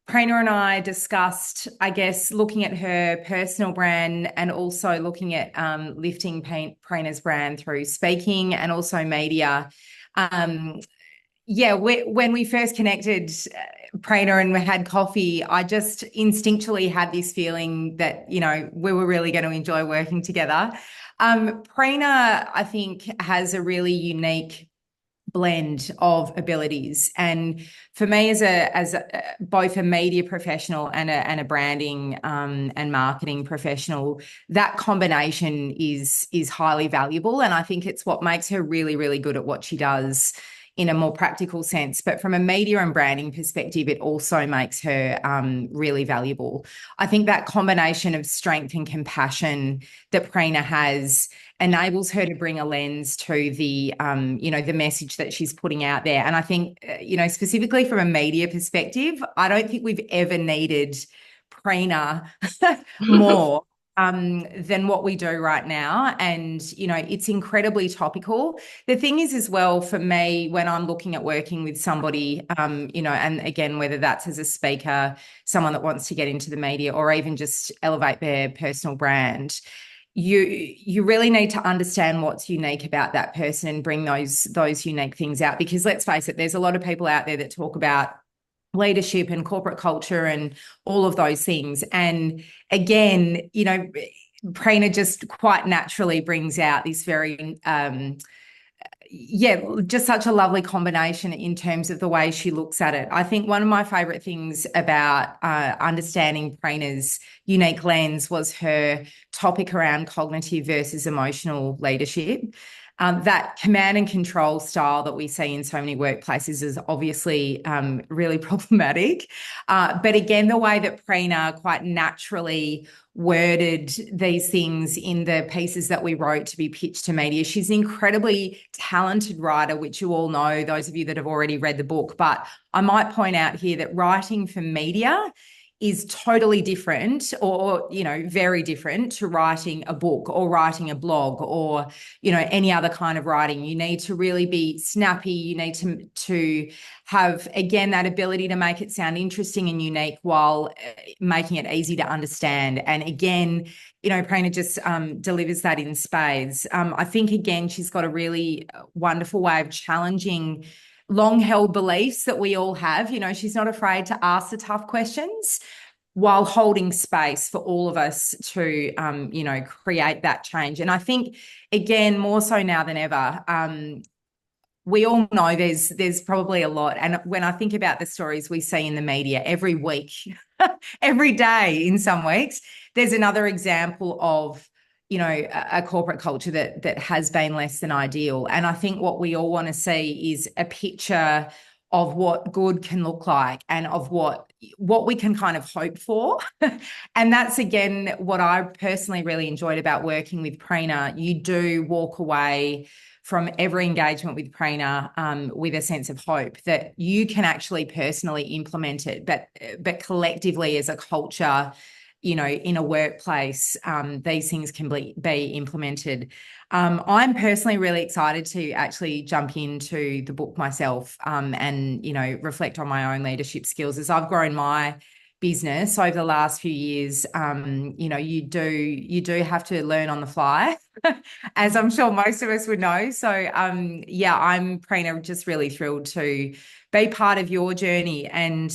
Prina and I discussed, I guess, looking at her personal brand and also looking at lifting Prina's brand through speaking and also media. When we first connected, Prina, and we had coffee, I just instinctually had this feeling that, we were really going to enjoy working together. Prina, I think, has a really unique blend of abilities, and for me, as both a media professional and a branding and marketing professional, that combination is highly valuable, and I think it's what makes her really, really good at what she does in a more practical sense. But from a media and branding perspective, it also makes her really valuable. I think that combination of strength and compassion that Prina has enables her to bring a lens to the message that she's putting out there. And I think, specifically from a media perspective, I don't think we've ever needed Prina more than what we do right now. And, it's incredibly topical. The thing is as well, for me, when I'm looking at working with somebody, and again, whether that's as a speaker, someone that wants to get into the media, or even just elevate their personal brand, you really need to understand what's unique about that person and bring those unique things out. Because let's face it, there's a lot of people out there that talk about leadership and corporate culture and all of those things. And again, Prina just quite naturally brings out this very just such a lovely combination in terms of the way she looks at it. I think one of my favorite things about understanding Prina's unique lens was her topic around cognitive versus emotional leadership. That command and control style that we see in so many workplaces is obviously really problematic. But again, the way that Prina quite naturally worded these things in the pieces that we wrote to be pitched to media. She's an incredibly talented writer, which you all know, those of you that have already read the book. But I might point out here that writing for media is totally different, or very different, to writing a book or writing a blog or any other kind of writing. You need to really be snappy. You need to have, again, that ability to make it sound interesting and unique while making it easy to understand. And again, Prina just delivers that in spades. I think, again, she's got a really wonderful way of challenging long-held beliefs that we all have. She's not afraid to ask the tough questions while holding space for all of us to, create that change. And I think, again, more so now than ever, we all know there's probably a lot. And when I think about the stories we see in the media every week, every day in some weeks, there's another example of a corporate culture that has been less than ideal. And I think what we all want to see is a picture of what good can look like and of what we can kind of hope for. And that's, again, what I personally really enjoyed about working with Prina. You do walk away from every engagement with Prina with a sense of hope that you can actually personally implement it, but collectively as a culture, in a workplace, these things can be implemented. I'm personally really excited to actually jump into the book myself and, reflect on my own leadership skills as I've grown my business over the last few years. You do have to learn on the fly, as I'm sure most of us would know. So, I'm, Prina, just really thrilled to be part of your journey. And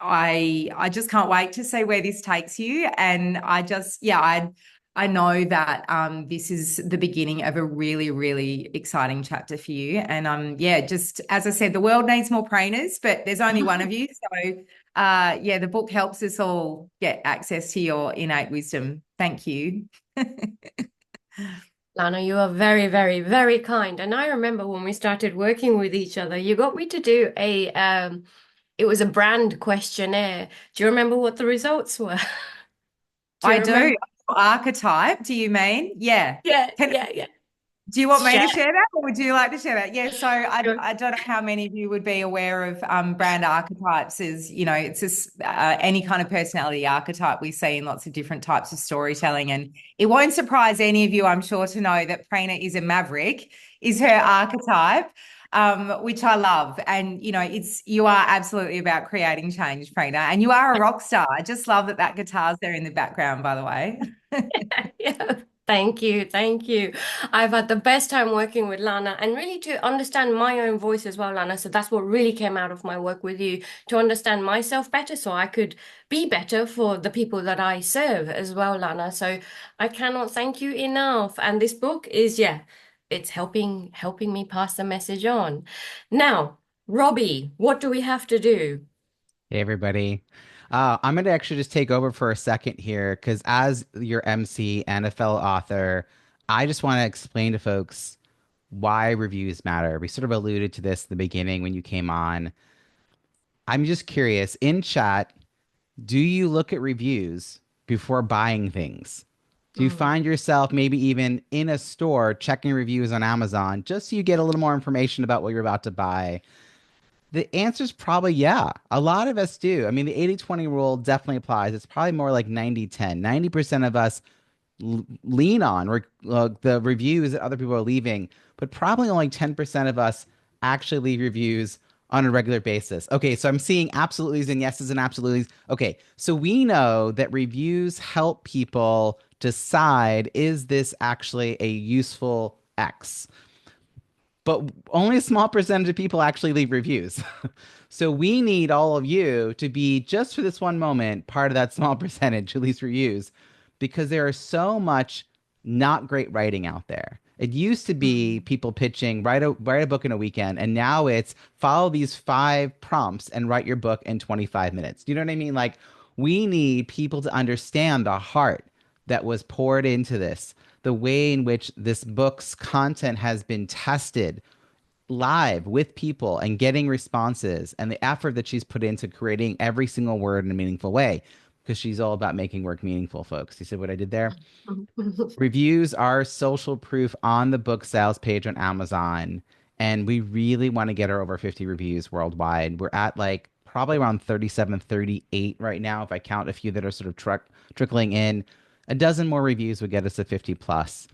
I just can't wait to see where this takes you. And I know that this is the beginning of a really, really exciting chapter for you. And just as I said, the world needs more Prinas, but there's only one of you. So the book helps us all get access to your innate wisdom. Thank you. Lana, you are very, very, very kind. And I remember when we started working with each other, you got me to do it was a brand questionnaire. Do you remember what the results were? I do. Archetype, do you mean? Yeah. Yeah. Do you want me to Share. share that, or would you like to share that? Yeah, so I don't know how many of you would be aware of brand archetypes. Is it's just any kind of personality archetype we see in lots of different types of storytelling, and it won't surprise any of you, I'm sure, to know that Prina is a maverick, is her archetype, which I love. And you are absolutely about creating change, Prina, and you are a rock star. I just love that guitar's there in the background, by the way. Yeah, thank you. Thank you. I've had the best time working with Lana and really to understand my own voice as well, Lana. So that's what really came out of my work with you, to understand myself better so I could be better for the people that I serve as well, Lana. So I cannot thank you enough. And this book is, yeah, it's helping me pass the message on. Now, Robbie, what do we have to do? Hey, everybody. I'm going to actually just take over for a second here because, as your MC and a fellow author, I just want to explain to folks why reviews matter. We sort of alluded to this at the beginning when you came on. I'm just curious in chat, do you look at reviews before buying things? Do you Mm. find yourself maybe even in a store checking reviews on Amazon just so you get a little more information about what you're about to buy? The answer is probably yeah. A lot of us do. I mean, the 80-20 rule definitely applies. It's probably more like 90-10. 90% of us lean on the reviews that other people are leaving, but probably only 10% of us actually leave reviews on a regular basis. Okay, so I'm seeing absolutes and yeses and absolutes. Okay, so we know that reviews help people decide, is this actually a useful X? But only a small percentage of people actually leave reviews. So we need all of you to be, just for this one moment, part of that small percentage who leaves reviews, because there is so much not great writing out there. It used to be Mm. people pitching, write a book in a weekend, and now it's follow these 5 prompts and write your book in 25 minutes. Do you know what I mean? Like, we need people to understand the heart that was poured into this, the way in which this book's content has been tested live with people and getting responses, and the effort that she's put into creating every single word in a meaningful way, because she's all about making work meaningful, folks. You see what I did there? Reviews are social proof on the book sales page on Amazon, and we really want to get her over 50 reviews worldwide. We're at like probably around 37, 38 right now, if I count a few that are sort of trickling in. A dozen more reviews would get us to 50 plus.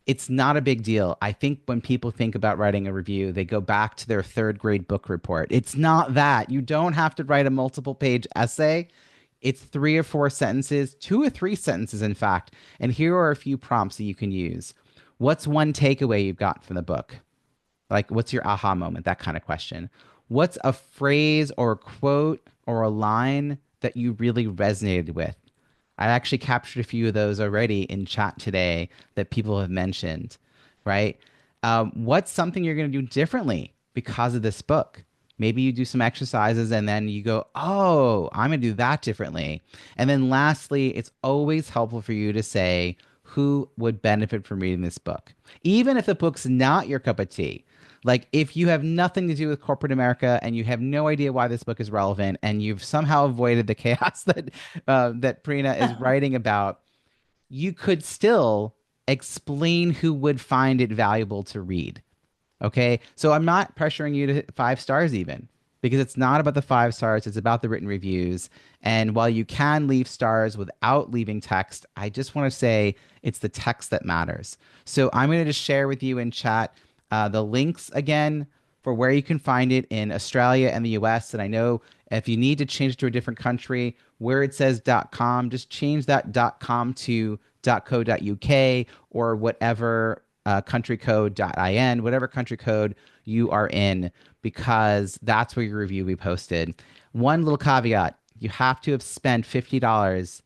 It's not a big deal. I think when people think about writing a review, they go back to their third grade book report. It's not that. You don't have to write a multiple page essay. It's 3 or 4 sentences, 2 or 3 sentences, in fact. And here are a few prompts that you can use. What's one takeaway you got from the book? Like, what's your aha moment? That kind of question. What's a phrase or a quote or a line that you really resonated with? I actually captured a few of those already in chat today that people have mentioned, right? What's something you're going to do differently because of this book? Maybe you do some exercises and then you go, oh, I'm going to do that differently. And then lastly, it's always helpful for you to say who would benefit from reading this book, even if the book's not your cup of tea. Like, if you have nothing to do with corporate America and you have no idea why this book is relevant, and you've somehow avoided the chaos that Prina is writing about, you could still explain who would find it valuable to read. Okay. So I'm not pressuring you to hit 5 stars even, because it's not about the 5 stars. It's about the written reviews. And while you can leave stars without leaving text, I just want to say it's the text that matters. So I'm going to just share with you in chat the links again for where you can find it in Australia and the US. And I know if you need to change it to a different country, where it says .com, just change that .com to .co.uk or whatever country code .in, whatever country code you are in, because that's where your review will be posted. One little caveat, you have to have spent $50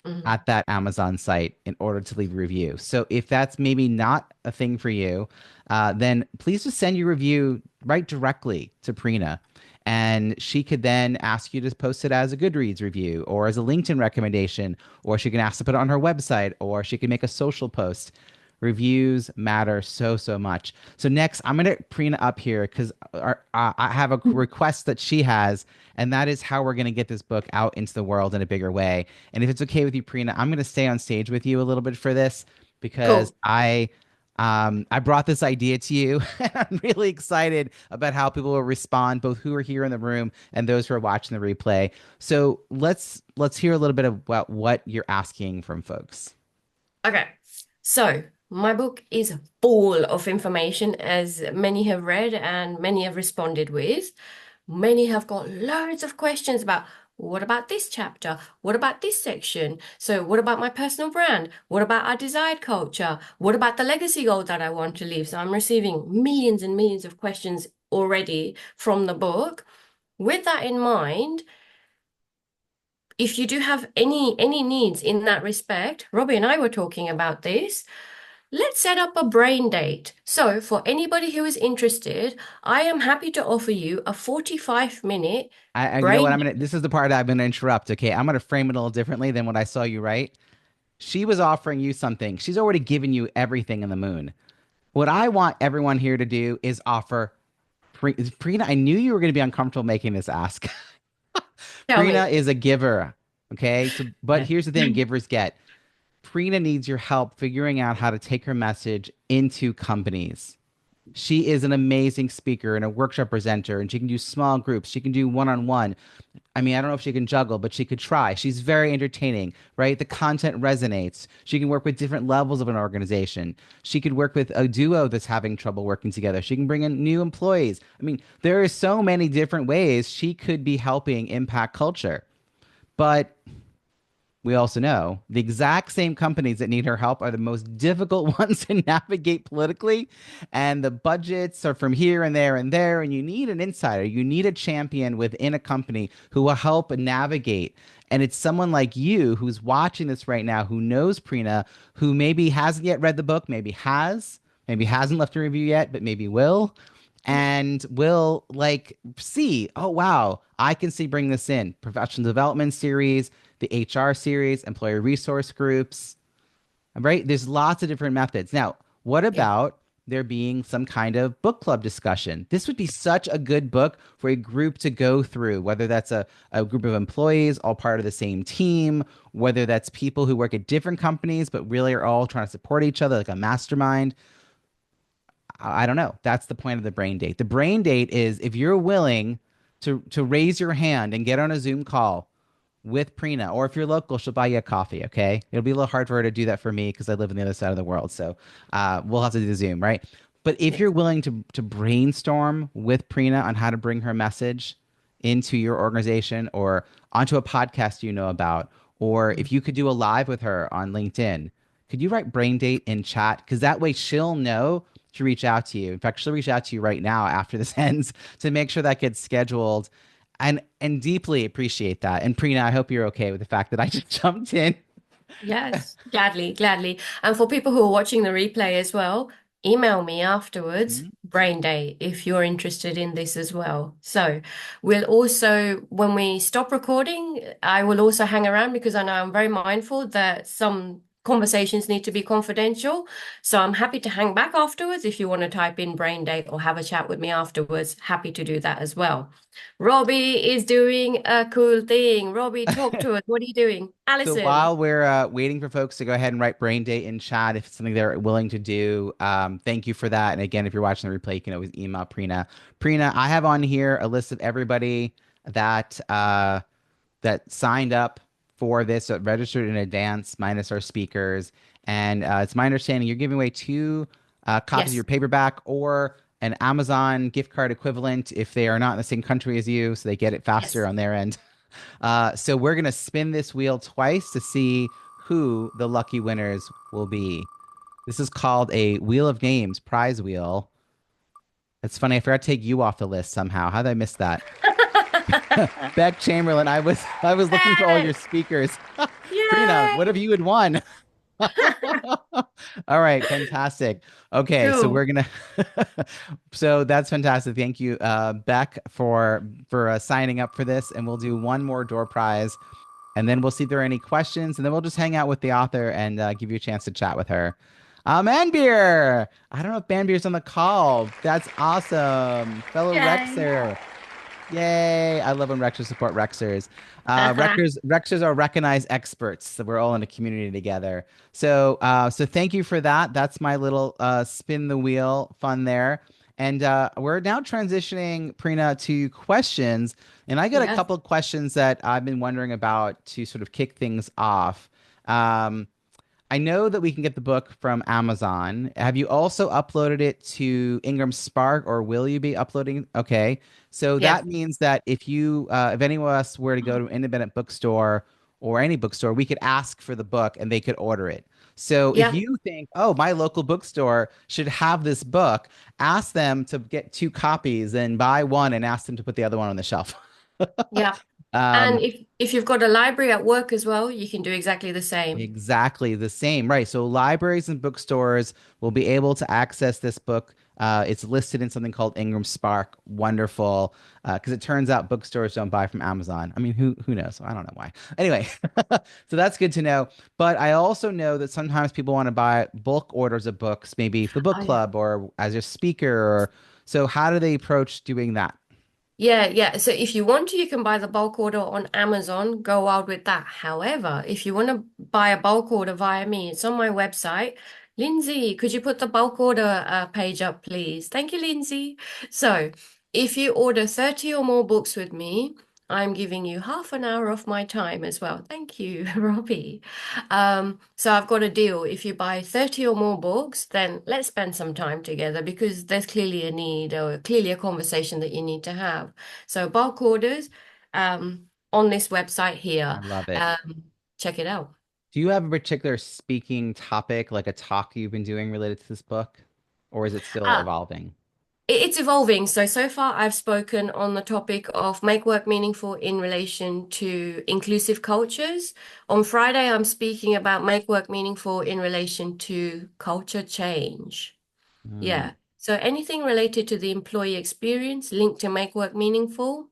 Mm. at that Amazon site in order to leave a review. So if that's maybe not a thing for you, then please just send your review right directly to Prina. And she could then ask you to post it as a Goodreads review or as a LinkedIn recommendation, or she can ask to put it on her website, or she can make a social post. Reviews matter so, so much. So next, I'm going to Prina up here because I have a request that she has, and that is how we're going to get this book out into the world in a bigger way. And if it's okay with you, Prina, I'm going to stay on stage with you a little bit for this, because Cool. I brought this idea to you. I'm really excited about how people will respond, both who are here in the room and those who are watching the replay. So let's hear a little bit about what you're asking from folks. Okay, so my book is full of information, as many have read and many have responded with. Many have got loads of questions about what about this chapter? What about this section? So, what about my personal brand? What about our desired culture? What about the legacy goal that I want to leave? So, I'm receiving millions and millions of questions already from the book. With that in mind, if you do have any needs in that respect, Robbie and I were talking about this. Let's set up a brain date. So, for anybody who is interested, I am happy to offer you a 45-minute You know what? brain. This is the part I'm gonna interrupt. Okay, I'm gonna frame it a little differently than what I saw you write. She was offering you something. She's already given you everything in the moon. What I want everyone here to do is offer Prina. I knew you were going to be uncomfortable making this ask. Tell Prina me. is a giver. Okay. So, but here's the thing givers get. Prina needs your help figuring out how to take her message into companies. She is an amazing speaker and a workshop presenter, and she can do small groups. She can do one on one. I mean, I don't know if she can juggle, but she could try. She's very entertaining, right? The content resonates. She can work with different levels of an organization. She could work with a duo that's having trouble working together. She can bring in new employees. I mean, there are so many different ways she could be helping impact culture. But we also know the exact same companies that need her help are the most difficult ones to navigate politically. And the budgets are from here and there and there. And you need an insider. You need a champion within a company who will help navigate. And it's someone like you who's watching this right now, who knows Prina, who maybe hasn't yet read the book, maybe hasn't left a review yet, but maybe will, and will like see, oh wow, I can see bring this in professional development series, the HR series, employee resource groups, right? There's lots of different methods. Now, what Yeah. about there being some kind of book club discussion? This would be such a good book for a group to go through, whether that's a group of employees all part of the same team, whether that's people who work at different companies but really are all trying to support each other, like a mastermind. I don't know. That's the point of the brain date. The brain date is if you're willing to raise your hand and get on a Zoom call with Prina, or if you're local, she'll buy you a coffee. Okay, it'll be a little hard for her to do that for me because I live on the other side of the world. So we'll have to do the Zoom, right? But if Yes. you're willing to brainstorm with Prina on how to bring her message into your organization or onto a podcast you know about, or if you could do a live with her on LinkedIn, could you write brain date in chat? Because that way she'll know to reach out to you. In fact, she'll reach out to you right now after this ends to make sure that gets scheduled. And deeply appreciate that. And Prina, I hope you're okay with the fact that I just jumped in. Yes, gladly, gladly. And for people who are watching the replay as well, email me afterwards, Mhm. Brain Day, if you're interested in this as well. So we'll also, when we stop recording, I will also hang around because I know I'm very mindful that some conversations need to be confidential. So I'm happy to hang back afterwards if you want to type in Brain Day or have a chat with me afterwards. Happy to do that as well. Robbie is doing a cool thing. Robbie, talk to us. What are you doing? So Alison. while we're waiting for folks to go ahead and write brain date in chat, if it's something they're willing to do, thank you for that. And again, if you're watching the replay, you can always email Prina. Prina, I have on here a list of everybody that signed up for this, registered in advance, minus our speakers. And it's my understanding you're giving away two copies of Yes. your paperback or an Amazon gift card equivalent if they are not in the same country as you, so they get it faster Yes. on their end. So we're gonna spin this wheel twice to see who the lucky winners will be. This is called a Wheel of Names prize wheel. It's funny, I forgot to take you off the list somehow. How did I miss that? Beck Chamberlain, I was looking for all Yay! your speakers. Prina, what Yay! if you had won? All right, fantastic. Okay, so Cool. we're gonna so that's fantastic. Thank you, Beck, for signing up for this, and we'll do one more door prize, and then we'll see if there are any questions, and then we'll just hang out with the author and give you a chance to chat with her. Manbeer, I don't know if Manbeer's on the call. That's awesome, fellow Yay! Rexer. Yay! I love when Rexers support Rexers. Rexers are recognized experts. So we're all in a community together. So thank you for that. That's my little spin the wheel fun there. And we're now transitioning, Prina, to questions. And I got a Yes. couple of questions that I've been wondering about to sort of kick things off. Um, I know that we can get the book from Amazon. Have you also uploaded it to Ingram Spark, or will you be uploading? Okay. So Yes. that means that if any of us were to go to an independent bookstore or any bookstore, we could ask for the book and they could order it. So if Yeah. you think, oh, my local bookstore should have this book, ask them to get 2 copies and buy one and ask them to put the other one on the shelf. Yeah. And Um, if you've got a library at work as well, you can do exactly the same. Exactly the same, right? So libraries and bookstores will be able to access this book. It's listed in something called Ingram Spark. Wonderful, because it turns out bookstores don't buy from Amazon. I mean, who knows? I don't know why. Anyway, so that's good to know. But I also know that sometimes people want to buy bulk orders of books, maybe for the book Oh, yeah. club or as a speaker. Or so, how do they approach doing that? Yeah, yeah. So if you want to, you can buy the bulk order on Amazon, go out with that. However, if you want to buy a bulk order via me, it's on my website. Lindsay, could you put the bulk order page up, please? Thank you, Lindsay. So if you order 30 or more books with me, I'm giving you half an hour of my time as well. Thank you, Robbie. So I've got a deal. If you buy 30 or more books, then let's spend some time together because there's clearly a need or clearly a conversation that you need to have. So bulk orders on this website I here. love it. Um, check it out. Do you have a particular speaking topic, like a talk you've been doing related to this book, or is it still Uh, evolving? it's evolving. So far I've spoken on the topic of make work meaningful in relation to inclusive cultures. On Friday, I'm speaking about make work meaningful in relation to culture change. Hmm. Yeah. So anything related to the employee experience linked to make work meaningful,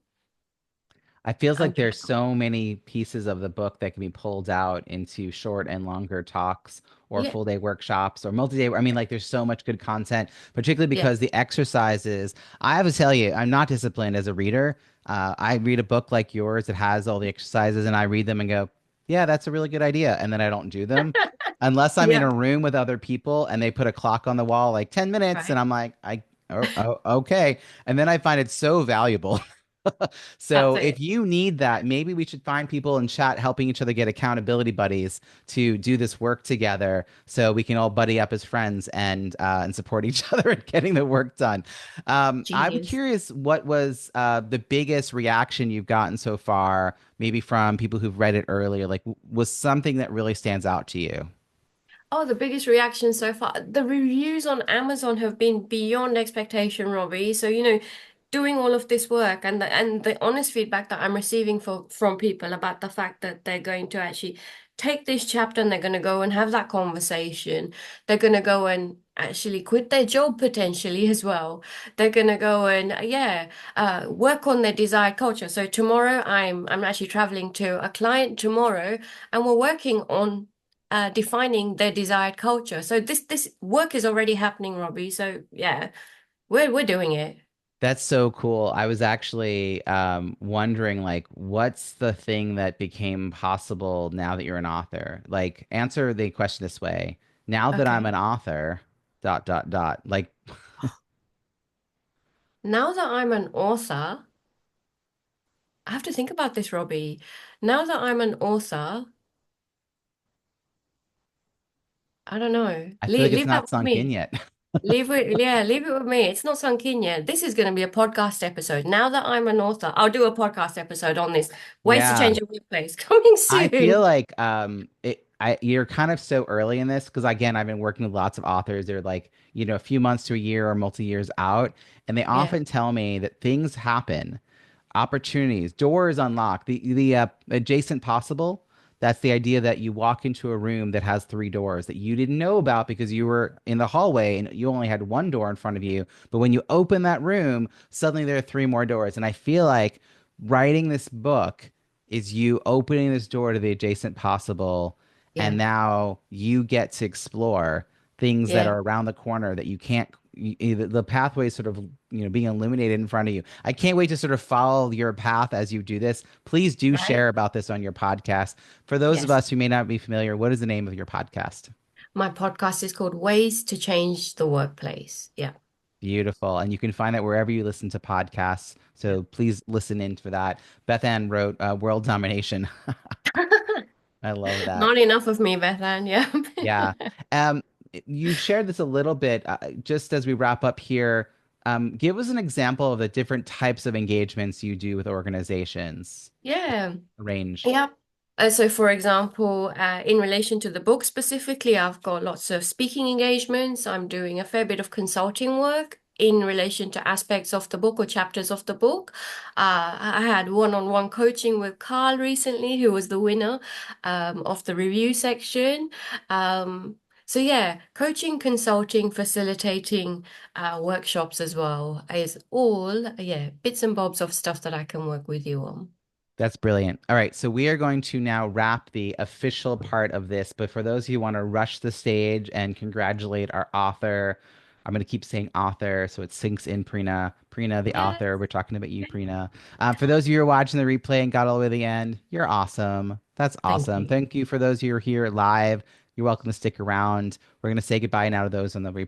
I feels I'm like doing there's so many pieces of the book that can be pulled out into short and longer talks or yeah, full day workshops or multi-day. I mean, like there's so much good content, particularly yeah. because the exercises, I have to tell you, I'm not disciplined as a reader. I read a book like yours that has all the exercises and I read them and go, yeah, that's a really good idea. And then I don't do them unless I'm in Yeah, a room with other people and they put a clock on the wall, like 10 minutes. And right. I'm like, okay. And then I find it so valuable. That's So if it. you need that, maybe we should find people in chat helping each other get accountability buddies to do this work together, so we can all buddy up as friends and support each other in getting the work done. I'm Genius. curious, what was the biggest reaction you've gotten so far, maybe from people who've read it earlier? Like, was something that really stands out to you? Oh, the biggest reaction so far. The reviews on Amazon have been beyond expectation, Robbie. So, doing all of this work and the honest feedback that I'm receiving from people about the fact that they're going to actually take this chapter and they're going to go and have that conversation. They're going to go and actually quit their job potentially as well. They're going to go and work on their desired culture. So tomorrow I'm actually traveling to a client tomorrow and we're working on defining their desired culture. So this work is already happening, Robbie. So yeah, we're doing it. That's so cool. I was actually wondering, like, what's the thing that became possible now that you're an author? Like, answer the question this way. Now that I'm Okay. an author, dot, dot, dot. Like, Now that I'm an author, I have to think about this, Robbie. Now that I'm an author, I don't know. I feel like it's Leave that not with sunk in me. yet. Leave it with me. It's not sunk in yet. This is going to be a podcast episode. Now that I'm an author, I'll do a podcast episode on this. Ways to Yeah. change your workplace coming I feel soon. like you're kind of so early in this because again, I've been working with lots of authors. They're like, a few months to a year or multi years out, and they Yeah, often tell me that things happen, opportunities, doors unlock. The adjacent possible. That's the idea that you walk into a room that has 3 doors that you didn't know about because you were in the hallway and you only had one door in front of you. But when you open that room, suddenly there are 3 more doors. And I feel like writing this book is you opening this door to the adjacent possible, and yeah, now you get to explore things that yeah, are around the corner that you can't. The pathway is sort of being illuminated in front of you. I can't wait to sort of follow your path as you do this. Please do Right? share about this on your podcast. For those of Yes. us who may not be familiar, what is the name of your podcast? My podcast is called Ways to Change the Workplace. Yeah. Beautiful. And you can find it wherever you listen to podcasts. So please listen in for that. Beth Ann wrote World Domination. I love that. Not enough of me, Bethan. Yeah. Yeah. Um, you shared this a little bit. Just as we wrap up here, give us an example of the different types of engagements you do with organizations. Yeah. Range. Yeah. So, for example, in relation to the book specifically, I've got lots of speaking engagements. I'm doing a fair bit of consulting work in relation to aspects of the book or chapters of the book. I had one-on-one coaching with Carl recently, who was the winner of the review section. So, yeah, coaching, consulting, facilitating workshops as well is all, yeah, bits and bobs of stuff that I can work with you on. That's brilliant. All right, so we are going to now wrap the official part of this, but for those who want to rush the stage and congratulate our author, I'm going to keep saying author so it sinks in, Prina. Prina, the Yeah. author. We're talking about you, Prina. For those of you who are watching the replay and got all the way to the end, you're awesome. That's Thank awesome. you. Thank you for those who are here live. You're welcome to stick around. We're going to say goodbye now to those on the replay.